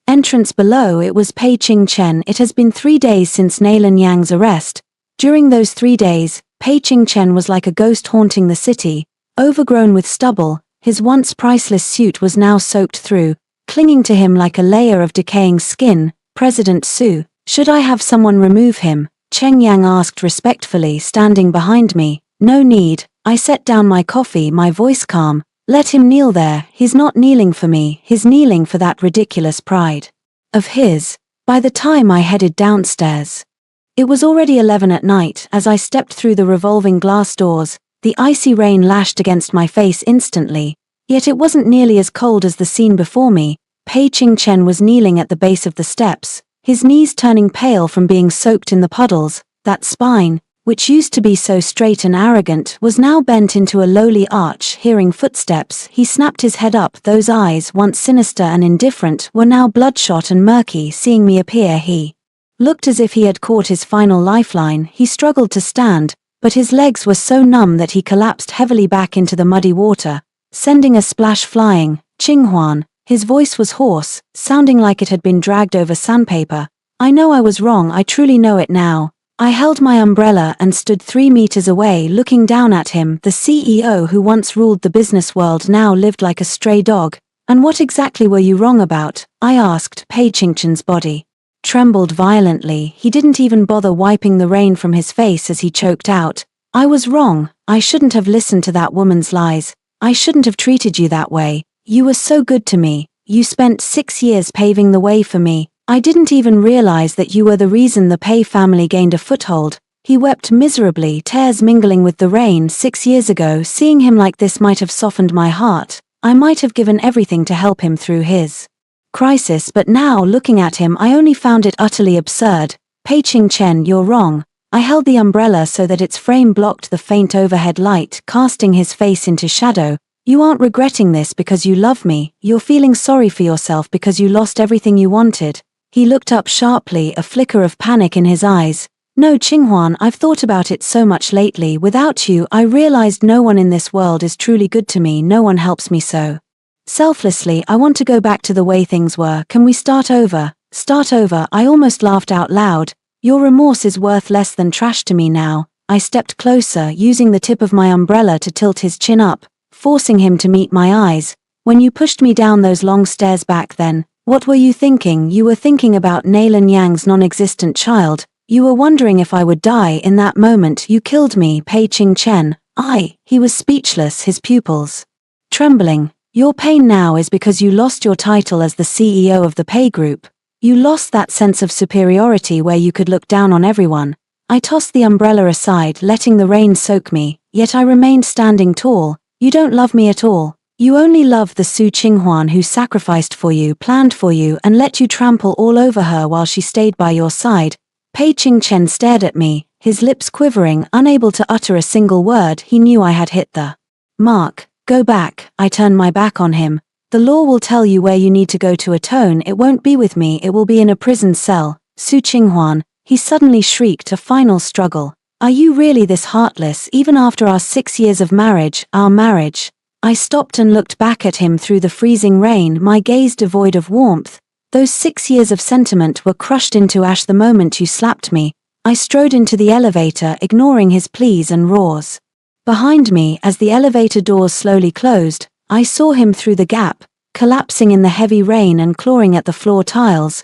entrance below. It was Pei Qingchen. It has been 3 days since Neilan Yang's arrest. During those 3 days, Pei Qingchen was like a ghost haunting the city, overgrown with stubble. His once priceless suit was now soaked through, clinging to him like a layer of decaying skin. President Su, should I have someone remove him? Cheng Yang asked respectfully, standing behind me. No need. I set down my coffee, my voice calm. Let him kneel there. He's not kneeling for me, he's kneeling for that ridiculous pride of his. By the time I headed downstairs, it was already 11 at night. As I stepped through the revolving glass doors, the icy rain lashed against my face instantly, yet it wasn't nearly as cold as the scene before me. Pei Qingchen was kneeling at the base of the steps, his knees turning pale from being soaked in the puddles. That spine, which used to be so straight and arrogant, was now bent into a lowly arch. Hearing footsteps, he snapped his head up. Those eyes, once sinister and indifferent, were now bloodshot and murky. Seeing me appear, he looked as if he had caught his final lifeline. He struggled to stand, but his legs were so numb that he collapsed heavily back into the muddy water, sending a splash flying. Qinghuan. His voice was hoarse, sounding like it had been dragged over sandpaper. I know I was wrong, I truly know it now. I held my umbrella and stood 3 meters away, looking down at him. The CEO who once ruled the business world now lived like a stray dog. And what exactly were you wrong about? I asked. Pei Qingchen's body trembled violently. He didn't even bother wiping the rain from his face as he choked out. I was wrong. I shouldn't have listened to that woman's lies. I shouldn't have treated you that way. You were so good to me. You spent 6 years paving the way for me. I didn't even realize that you were the reason the Pei family gained a foothold. He wept miserably, tears mingling with the rain. 6 years ago, seeing him like this might have softened my heart. I might have given everything to help him through his crisis, but now looking at him I only found it utterly absurd. Pei Qingchen, you're wrong. I held the umbrella so that its frame blocked the faint overhead light, casting his face into shadow. You aren't regretting this because you love me, you're feeling sorry for yourself because you lost everything you wanted. He looked up sharply, a flicker of panic in his eyes. No, Qinghuan, I've thought about it so much lately. Without you, I realized no one in this world is truly good to me, no one helps me so selflessly. I want to go back to the way things were. Can we start over? Start over? I almost laughed out loud. Your remorse is worth less than trash to me now. I stepped closer, using the tip of my umbrella to tilt his chin up, forcing him to meet my eyes. When you pushed me down those long stairs back then, what were you thinking? You were thinking about Neilan Yang's non-existent child. You were wondering if I would die. In that moment you killed me, Pei Qingchen. He was speechless, his pupils trembling. Your pain now is because you lost your title as the CEO of the Pei Group. You lost that sense of superiority where you could look down on everyone. I tossed the umbrella aside, letting the rain soak me, yet I remained standing tall. You don't love me at all. You only love the Su Qinghuan who sacrificed for you, planned for you, and let you trample all over her while she stayed by your side. Pei Qingchen stared at me, his lips quivering, unable to utter a single word. He knew I had hit the mark. Go back. I turned my back on him. The law will tell you where you need to go to atone. It won't be with me, it will be in a prison cell. Su Qinghuan, he suddenly shrieked, a final struggle. Are you really this heartless, even after our 6 years of marriage, our marriage? I stopped and looked back at him through the freezing rain, my gaze devoid of warmth. Those 6 years of sentiment were crushed into ash the moment you slapped me. I strode into the elevator, ignoring his pleas and roars. Behind me, as the elevator doors slowly closed, I saw him through the gap, collapsing in the heavy rain and clawing at the floor tiles.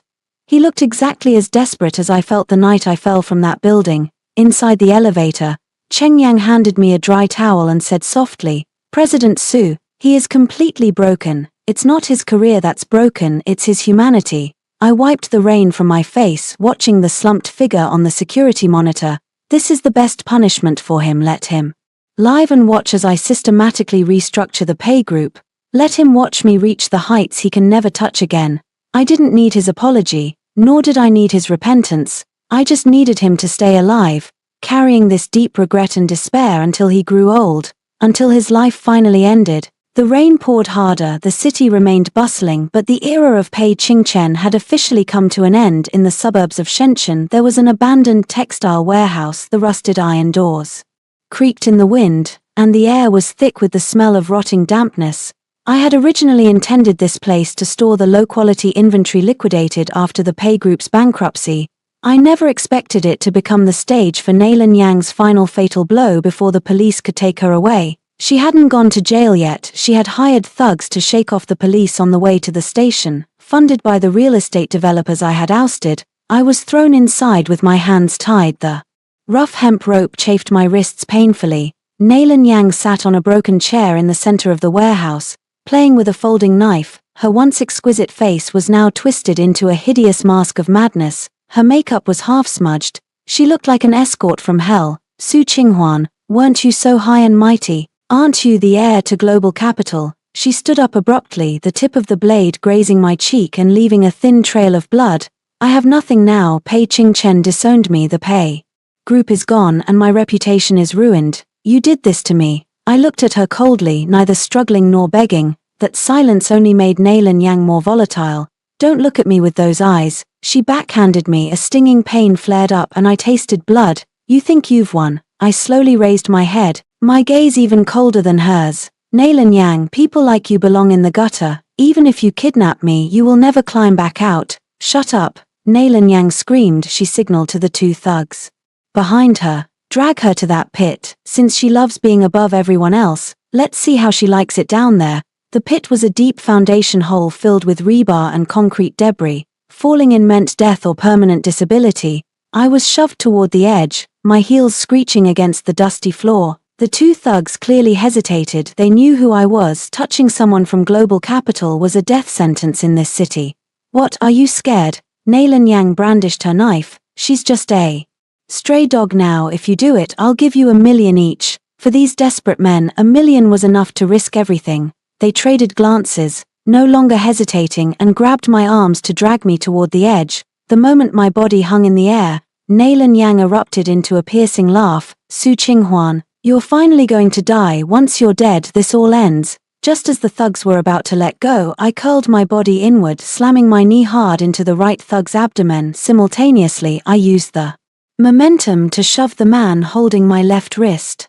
He looked exactly as desperate as I felt the night I fell from that building. Inside the elevator, Cheng Yang handed me a dry towel and said softly, "President Su, he is completely broken. It's not his career that's broken, it's his humanity." I wiped the rain from my face, watching the slumped figure on the security monitor. This is the best punishment for him. Let him live and watch as I systematically restructure the pay group. Let him watch me reach the heights he can never touch again. I didn't need his apology, nor did I need his repentance. I just needed him to stay alive, carrying this deep regret and despair until he grew old, until his life finally ended. The rain poured harder, the city remained bustling, but the era of Pei Qingchen had officially come to an end. In the suburbs of Shenzhen there was an abandoned textile warehouse. The rusted iron doors creaked in the wind, and the air was thick with the smell of rotting dampness. I had originally intended this place to store the low-quality inventory liquidated after the Pei Group's bankruptcy. I never expected it to become the stage for Neilan Yang's final fatal blow before the police could take her away. She hadn't gone to jail yet. She had hired thugs to shake off the police on the way to the station. Funded by the real estate developers I had ousted, I was thrown inside with my hands tied. The rough hemp rope chafed my wrists painfully. Neilan Yang sat on a broken chair in the center of the warehouse, playing with a folding knife. Her once exquisite face was now twisted into a hideous mask of madness. Her makeup was half-smudged. She looked like an escort from hell. "Su Qinghuan, weren't you so high and mighty? Aren't you the heir to global capital?" She stood up abruptly, the tip of the blade grazing my cheek and leaving a thin trail of blood. "I have nothing now. Pei Qingchen disowned me. The Pei Group is gone and my reputation is ruined. You did this to me." I looked at her coldly, neither struggling nor begging. That silence only made Neilan Yang more volatile. "Don't look at me with those eyes." She backhanded me. A stinging pain flared up and I tasted blood. "You think you've won?" I slowly raised my head, my gaze even colder than hers. "Neilan Yang, people like you belong in the gutter. Even if you kidnap me, you will never climb back out." "Shut up," Neilan Yang screamed. She signaled to the two thugs behind her. "Drag her to that pit. Since she loves being above everyone else, let's see how she likes it down there." The pit was a deep foundation hole filled with rebar and concrete debris. Falling in meant death or permanent disability. I was shoved toward the edge, my heels screeching against the dusty floor. The two thugs clearly hesitated. They knew who I was. Touching someone from global capital was a death sentence in this city. "What, are you scared?" Neilan Yang brandished her knife. "She's just a stray dog now. If you do it, I'll give you 1,000,000 each." For these desperate men, 1,000,000 was enough to risk everything. They traded glances, no longer hesitating, and grabbed my arms to drag me toward the edge. The moment my body hung in the air, Neilan Yang erupted into a piercing laugh. "Su Qinghuan, you're finally going to die. Once you're dead, this all ends." Just as the thugs were about to let go, I curled my body inward, slamming my knee hard into the right thug's abdomen. Simultaneously, I used the momentum to shove the man holding my left wrist.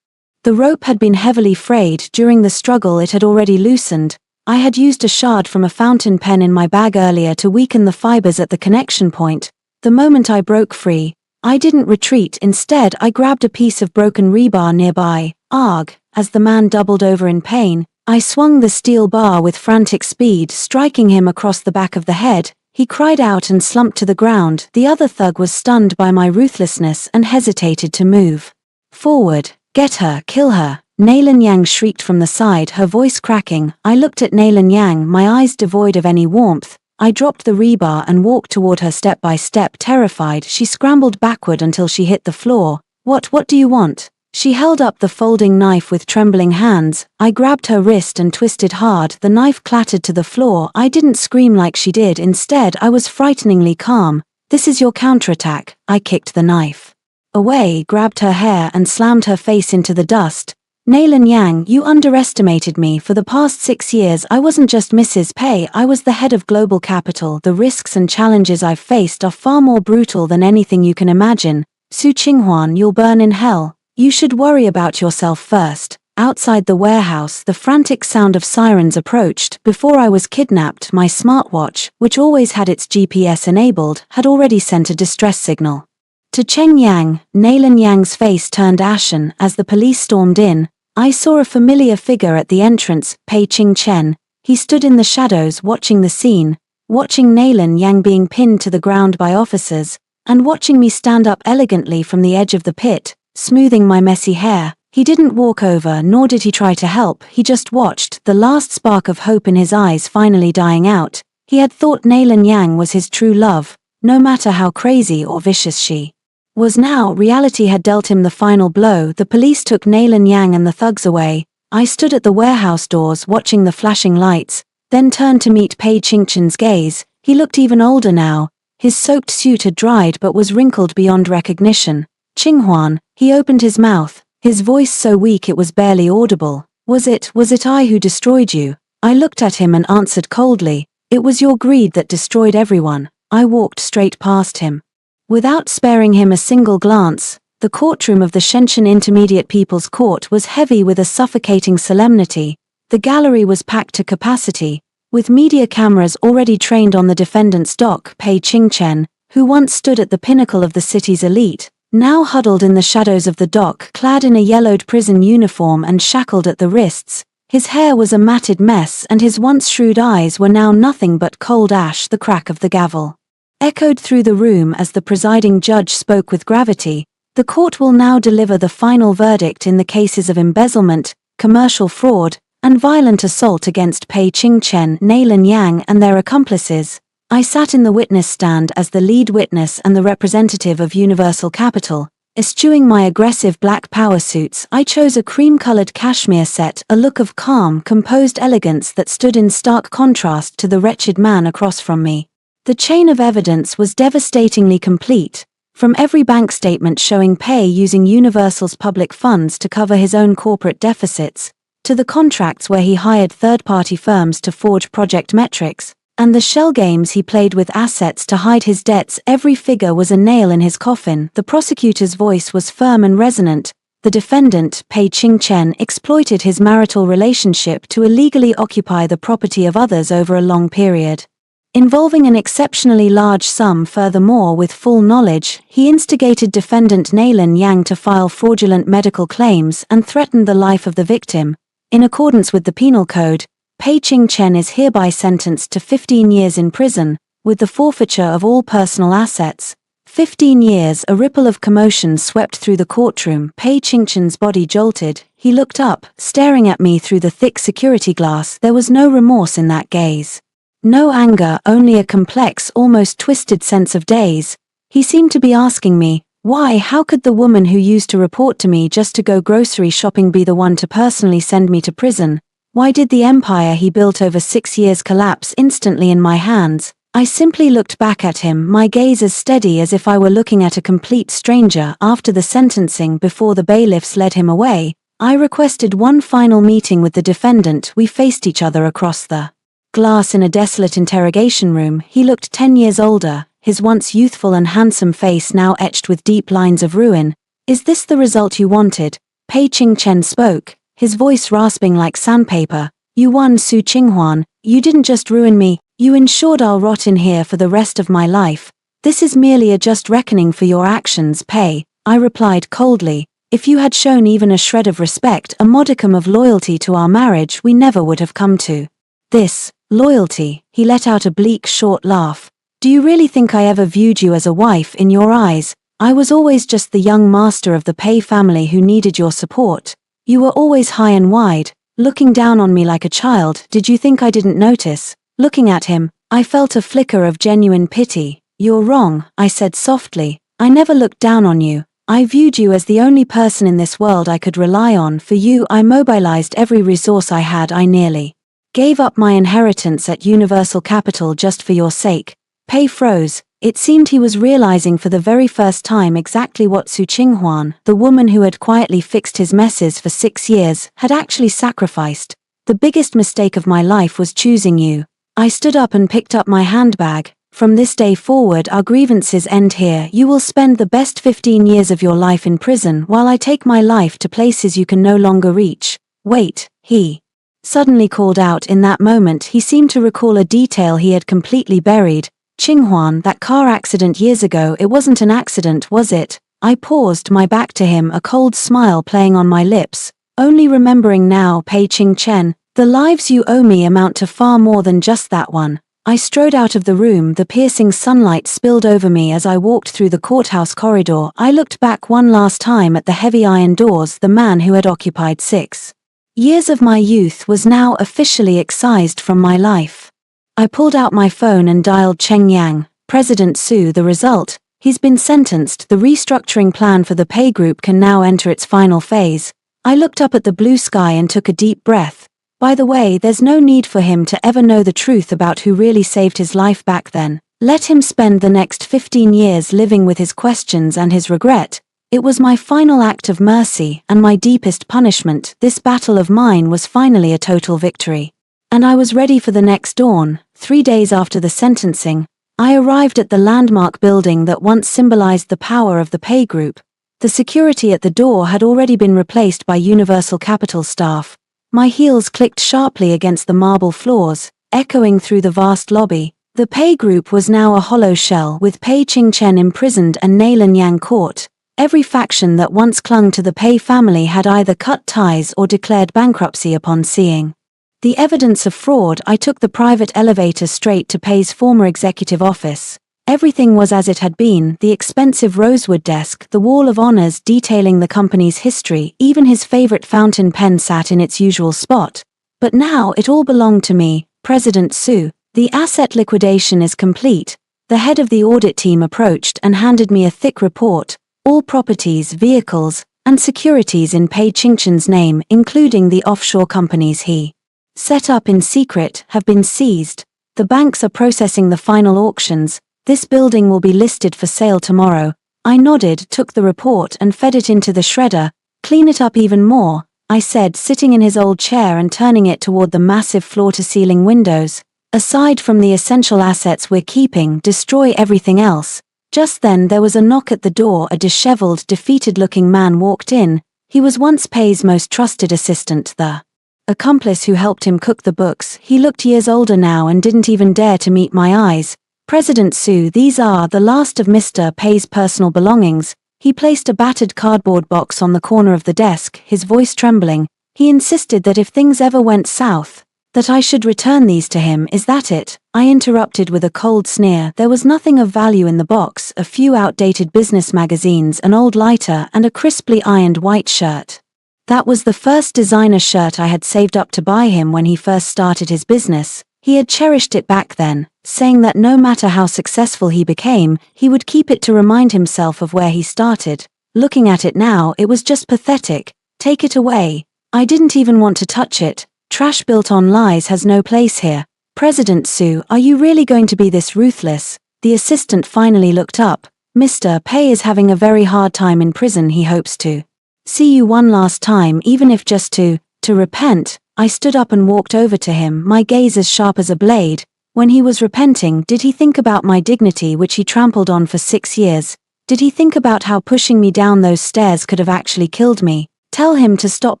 The rope had been heavily frayed. During the struggle it had already loosened. I had used a shard from a fountain pen in my bag earlier to weaken the fibers at the connection point. The moment I broke free, I didn't retreat. Instead, I grabbed a piece of broken rebar nearby. Arg! As the man doubled over in pain, I swung the steel bar with frantic speed, striking him across the back of the head. He cried out and slumped to the ground. The other thug was stunned by my ruthlessness and hesitated to move forward. "Get her, kill her!" Neilan Yang shrieked from the side, her voice cracking. I looked at Neilan Yang, my eyes devoid of any warmth. I dropped the rebar and walked toward her step by step, terrified. She scrambled backward until she hit the floor. What do you want?" She held up the folding knife with trembling hands. I grabbed her wrist and twisted hard. The knife clattered to the floor. I didn't scream like she did. Instead, I was frighteningly calm. "This is your counterattack." I kicked the knife away, grabbed her hair and slammed her face into the dust. "Neilan Yang, you underestimated me. For the past 6 years I wasn't just Mrs. Pei, I was the head of global capital. The risks and challenges I've faced are far more brutal than anything you can imagine. Su Qinghuan, you'll burn in hell. You should worry about yourself first." Outside the warehouse, the frantic sound of sirens approached. Before I was kidnapped, my smartwatch, which always had its GPS enabled, had already sent a distress signal to Cheng Yang. Neilan Yang's face turned ashen. As the police stormed in, I saw a familiar figure at the entrance, Pei Qingchen. He stood in the shadows watching the scene, watching Nalan Yang being pinned to the ground by officers, and watching me stand up elegantly from the edge of the pit, smoothing my messy hair. He didn't walk over nor did he try to help, he just watched, the last spark of hope in his eyes finally dying out. He had thought Nalan Yang was his true love, no matter how crazy or vicious she was. Now reality had dealt him the final blow. The police took Nalan Yang and the thugs away. I stood at the warehouse doors watching the flashing lights, then turned to meet Pei Qingchen's gaze. He looked even older now. His soaked suit had dried but was wrinkled beyond recognition. Qinghuan, he opened his mouth, his voice so weak it was barely audible. Was it I who destroyed you? I looked at him and answered coldly, it was your greed that destroyed everyone. I walked straight past him. Without sparing him a single glance, the courtroom of the Shenzhen Intermediate People's Court was heavy with a suffocating solemnity. The gallery was packed to capacity, with media cameras already trained on the defendant's dock. Pei Qingchen, who once stood at the pinnacle of the city's elite, now huddled in the shadows of the dock, clad in a yellowed prison uniform and shackled at the wrists. His hair was a matted mess and his once shrewd eyes were now nothing but cold ash. The crack of the gavel echoed through the room as the presiding judge spoke with gravity. The court will now deliver the final verdict in the cases of embezzlement, commercial fraud, and violent assault against Pei Qingchen, Nalan Yang and their accomplices. I sat in the witness stand as the lead witness and the representative of Universal Capital. Eschewing my aggressive black power suits, I chose a cream-colored cashmere set, a look of calm, composed elegance that stood in stark contrast to the wretched man across from me. The chain of evidence was devastatingly complete, from every bank statement showing Pei using Universal's public funds to cover his own corporate deficits, to the contracts where he hired third-party firms to forge project metrics, and the shell games he played with assets to hide his debts. Every figure was a nail in his coffin. The prosecutor's voice was firm and resonant. The defendant, Pei Qingchen, exploited his marital relationship to illegally occupy the property of others over a long period, involving an exceptionally large sum. Furthermore, with full knowledge, he instigated defendant Nalan Yang to file fraudulent medical claims and threatened the life of the victim. In accordance with the penal code, Pei Qingchen is hereby sentenced to 15 years in prison, with the forfeiture of all personal assets. 15 years. A ripple of commotion swept through the courtroom. Pei Qingchen's body jolted. He looked up, staring at me through the thick security glass. There was no remorse in that gaze. No anger, only a complex, almost twisted sense of daze. He seemed to be asking me, why? How could the woman who used to report to me just to go grocery shopping be the one to personally send me to prison? Why did the empire he built over 6 years collapse instantly in my hands? I simply looked back at him, my gaze as steady as if I were looking at a complete stranger. After the sentencing, before the bailiffs led him away, I requested one final meeting with the defendant. We faced each other across the glass in a desolate interrogation room. He looked 10 years older, his once youthful and handsome face now etched with deep lines of ruin. Is this the result you wanted? Pei Qingchen spoke, his voice rasping like sandpaper. You won, Su Qinghuan. You didn't just ruin me, you ensured I'll rot in here for the rest of my life. This is merely a just reckoning for your actions, Pei. I replied coldly. If you had shown even a shred of respect, a modicum of loyalty to our marriage, we never would have come to this. Loyalty. He let out a bleak, short laugh. Do you really think I ever viewed you as a wife in your eyes? I was always just the young master of the Pei family who needed your support. You were always high and wide, looking down on me like a child. Did you think I didn't notice? Looking at him, I felt a flicker of genuine pity. You're wrong, I said softly. I never looked down on you. I viewed you as the only person in this world I could rely on. For you, I mobilized every resource I had. I nearly gave up my inheritance at Universal Capital just for your sake. Pei froze. It seemed he was realizing for the very first time exactly what Su Qinghuan, the woman who had quietly fixed his messes for 6 years, had actually sacrificed. The biggest mistake of my life was choosing you. I stood up and picked up my handbag. From this day forward, our grievances end here. You will spend the best 15 years of your life in prison while I take my life to places you can no longer reach. Wait, he suddenly called out. In that moment, he seemed to recall a detail he had completely buried. Qinghuan, that car accident years ago, it wasn't an accident, was it? I paused, my back to him, a cold smile playing on my lips. Only remembering now, Pei Qingchen, the lives you owe me amount to far more than just that one. I strode out of the room, the piercing sunlight spilled over me as I walked through the courthouse corridor. I looked back one last time at the heavy iron doors. The man who had occupied 6 years of my youth was now officially excised from my life. I pulled out my phone and dialed Cheng Yang. President Su, the result: he's been sentenced. The restructuring plan for the pay group can now enter its final phase. I looked up at the blue sky and took a deep breath. By the way, there's no need for him to ever know the truth about who really saved his life back then. Let him spend the next 15 years living with his questions and his regret. It was my final act of mercy and my deepest punishment. This battle of mine was finally a total victory. And I was ready for the next dawn. 3 days after the sentencing, I arrived at the landmark building that once symbolized the power of the pay group. The security at the door had already been replaced by Universal Capital staff. My heels clicked sharply against the marble floors, echoing through the vast lobby. The pay group was now a hollow shell, with Pei Qingchen imprisoned and Neilan Yang caught. Every faction that once clung to the Pei family had either cut ties or declared bankruptcy upon seeing the evidence of fraud. I took the private elevator straight to Pei's former executive office. Everything was as it had been: the expensive rosewood desk, the wall of honors detailing the company's history, even his favorite fountain pen sat in its usual spot. But now it all belonged to me, President Su. The asset liquidation is complete. The head of the audit team approached and handed me a thick report. All properties, vehicles, and securities in Pei Qingchen's name, including the offshore companies he set up in secret, have been seized. The banks are processing the final auctions. This building will be listed for sale tomorrow. I nodded, took the report and fed it into the shredder. Clean it up even more, I said, sitting in his old chair and turning it toward the massive floor-to-ceiling windows. Aside from the essential assets we're keeping, destroy everything else. Just then there was a knock at the door. A disheveled, defeated-looking man walked in. He was once Pei's most trusted assistant, the accomplice who helped him cook the books. He looked years older now and didn't even dare to meet my eyes. President Su, these are the last of Mr. Pei's personal belongings. He placed a battered cardboard box on the corner of the desk, his voice trembling. He insisted that if things ever went south, that I should return these to him. Is that it? I interrupted with a cold sneer. There was nothing of value in the box: a few outdated business magazines, an old lighter, and a crisply ironed white shirt. That was the first designer shirt I had saved up to buy him when he first started his business. He had cherished it back then, saying that no matter how successful he became, he would keep it to remind himself of where he started. Looking at it now, it was just pathetic. Take it away. I didn't even want to touch it. Trash built on lies has no place here. President Su, are you really going to be this ruthless? The assistant finally looked up. Mr. Pei is having a very hard time in prison. He hopes to see you one last time, even if just to repent. I stood up and walked over to him, my gaze as sharp as a blade. When he was repenting, did he think about my dignity which he trampled on for 6 years? Did he think about how pushing me down those stairs could have actually killed me? Tell him to stop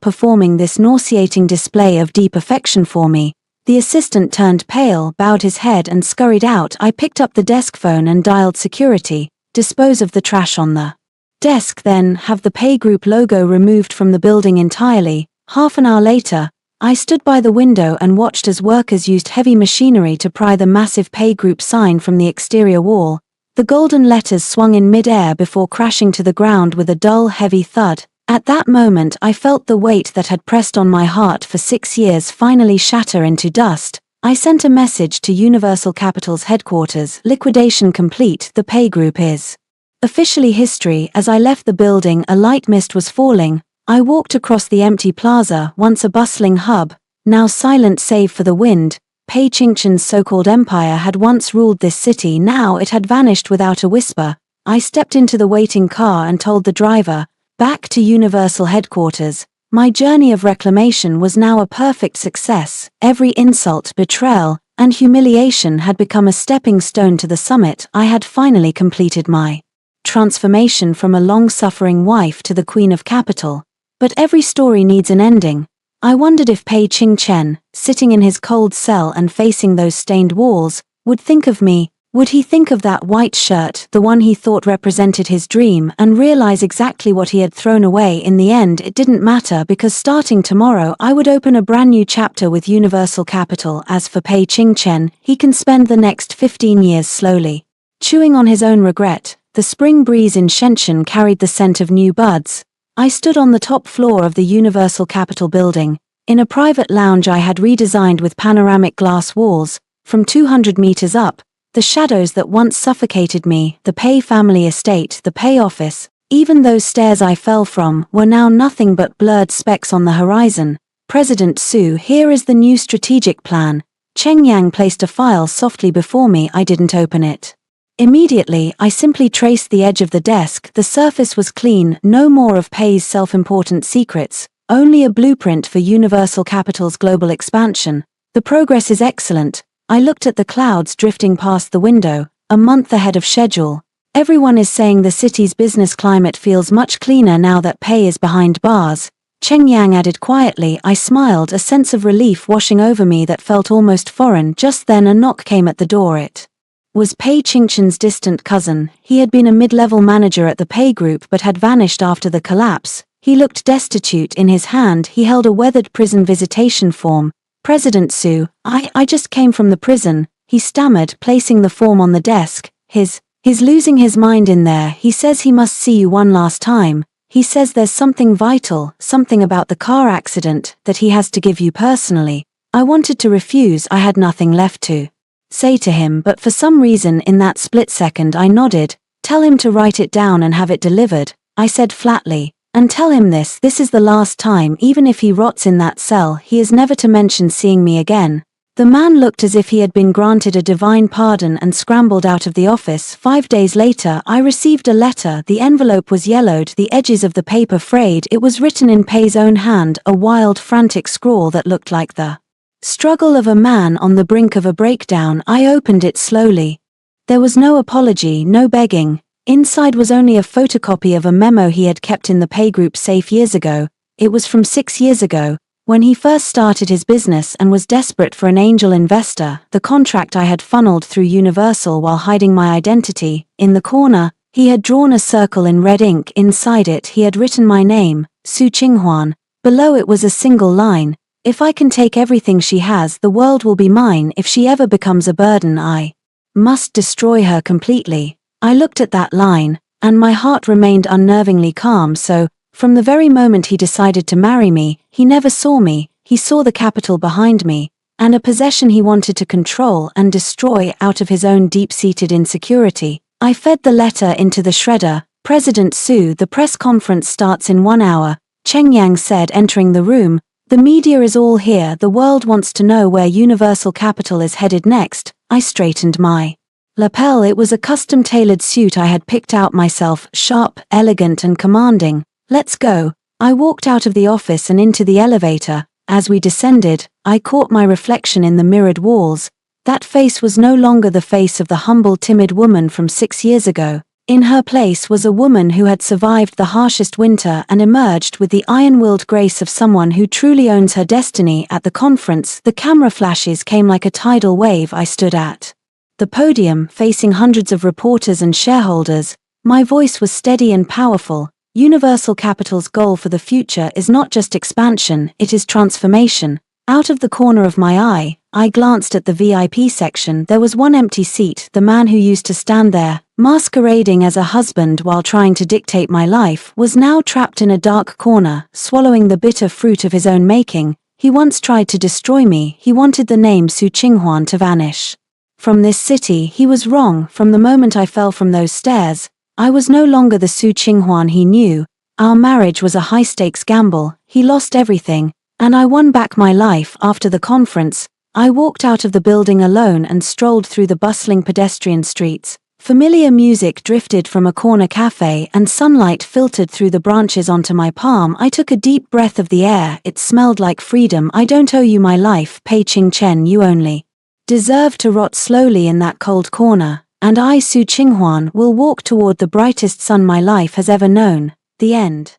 performing this nauseating display of deep affection for me. The assistant turned pale, bowed his head and scurried out. I picked up the desk phone and dialed security. Dispose of the trash on the desk, then have the pay group logo removed from the building entirely. Half an hour later, I stood by the window and watched as workers used heavy machinery to pry the massive pay group sign from the exterior wall. The golden letters swung in mid-air before crashing to the ground with a dull, heavy thud. At that moment I felt the weight that had pressed on my heart for 6 years finally shatter into dust. I sent a message to Universal Capital's headquarters: liquidation complete, the pay group is officially history. As I left the building, a light mist was falling. I walked across the empty plaza, once a bustling hub, now silent save for the wind. Pei Qingchen's so-called empire had once ruled this city. Now it had vanished without a whisper. I stepped into the waiting car and told the driver, back to Universal headquarters. My journey of reclamation was now a perfect success. Every insult, betrayal, and humiliation had become a stepping stone to the summit. I had finally completed my transformation from a long-suffering wife to the Queen of Capital. But every story needs an ending. I wondered if Pei Qingchen, sitting in his cold cell and facing those stained walls, would think of me. Would he think of that white shirt, the one he thought represented his dream, and realize exactly what he had thrown away? In the end, it didn't matter, because starting tomorrow I would open a brand new chapter with Universal Capital. As for Pei Ching-chen, he can spend the next 15 years slowly chewing on his own regret. The spring breeze in Shenzhen carried the scent of new buds. I stood on the top floor of the Universal Capital building, in a private lounge I had redesigned with panoramic glass walls. From 200 meters up, the shadows that once suffocated me, the Pei family estate, the Pei office, even those stairs I fell from, were now nothing but blurred specks on the horizon. President Su, here is the new strategic plan. Cheng Yang placed a file softly before me. I didn't open it immediately. I simply traced the edge of the desk. The surface was clean, no more of Pei's self-important secrets, only a blueprint for Universal Capital's global expansion. The progress is excellent. I looked at the clouds drifting past the window, a month ahead of schedule. Everyone is saying the city's business climate feels much cleaner now that Pei is behind bars. Cheng Yang added quietly. I smiled, a sense of relief washing over me that felt almost foreign. Just then a knock came at the door. It was Pei Ching-chen's distant cousin. He had been a mid-level manager at the Pei Group but had vanished after the collapse. He looked destitute. In his hand he held a weathered prison visitation form. President Su, I just came from the prison, he stammered, placing the form on the desk. He's losing his mind in there. He says he must see you one last time. He says there's something vital, something about the car accident, that he has to give you personally. I wanted to refuse. I had nothing left to say to him, but for some reason in that split second I nodded. Tell him to write it down and have it delivered, I said flatly. And tell him this is the last time. Even if he rots in that cell, he is never to mention seeing me again. The man looked as if he had been granted a divine pardon and scrambled out of the office. 5 days later, I received a letter. The envelope was yellowed, the edges of the paper frayed. It was written in Pei's own hand, a wild, frantic scrawl that looked like the struggle of a man on the brink of a breakdown. I opened it slowly. There was no apology, no begging. Inside was only a photocopy of a memo he had kept in the Pei Group safe years ago. It was from 6 years ago, when he first started his business and was desperate for an angel investor. The contract I had funneled through Universal while hiding my identity. In the corner, he had drawn a circle in red ink. Inside it he had written my name, Su Qinghuan. Below it was a single line. If I can take everything she has, the world will be mine. If she ever becomes a burden, I must destroy her completely. I looked at that line, and my heart remained unnervingly calm. So, from the very moment he decided to marry me, he never saw me. He saw the capital behind me, and a possession he wanted to control and destroy out of his own deep-seated insecurity. I fed the letter into the shredder. President Su, the press conference starts in 1 hour, Cheng Yang said, entering the room. The media is all here. The world wants to know where Universal Capital is headed next. I straightened my lapel. It was a custom-tailored suit I had picked out myself, sharp, elegant and commanding. Let's go. I walked out of the office and into the elevator. As we descended, I caught my reflection in the mirrored walls. That face was no longer the face of the humble, timid woman from 6 years ago. In her place was a woman who had survived the harshest winter and emerged with the iron-willed grace of someone who truly owns her destiny. At the conference, the camera flashes came like a tidal wave. I stood at the podium, facing hundreds of reporters and shareholders. My voice was steady and powerful. Universal Capital's goal for the future is not just expansion, it is transformation. Out of the corner of my eye, I glanced at the VIP section. There was one empty seat. The man who used to stand there, masquerading as a husband while trying to dictate my life, was now trapped in a dark corner, swallowing the bitter fruit of his own making. He once tried to destroy me. He wanted the name Su Qinghuan to vanish from this city. He was wrong. From the moment I fell from those stairs, I was no longer the Su Qinghuan he knew. Our marriage was a high-stakes gamble. He lost everything, and I won back my life. After the conference, I walked out of the building alone and strolled through the bustling pedestrian streets. Familiar music drifted from a corner cafe and sunlight filtered through the branches onto my palm. I took a deep breath of the air. It smelled like freedom. I don't owe you my life, Pei Ching-chen. You only deserve to rot slowly in that cold corner, and I, Su Qinghuan, will walk toward the brightest sun my life has ever known. The end.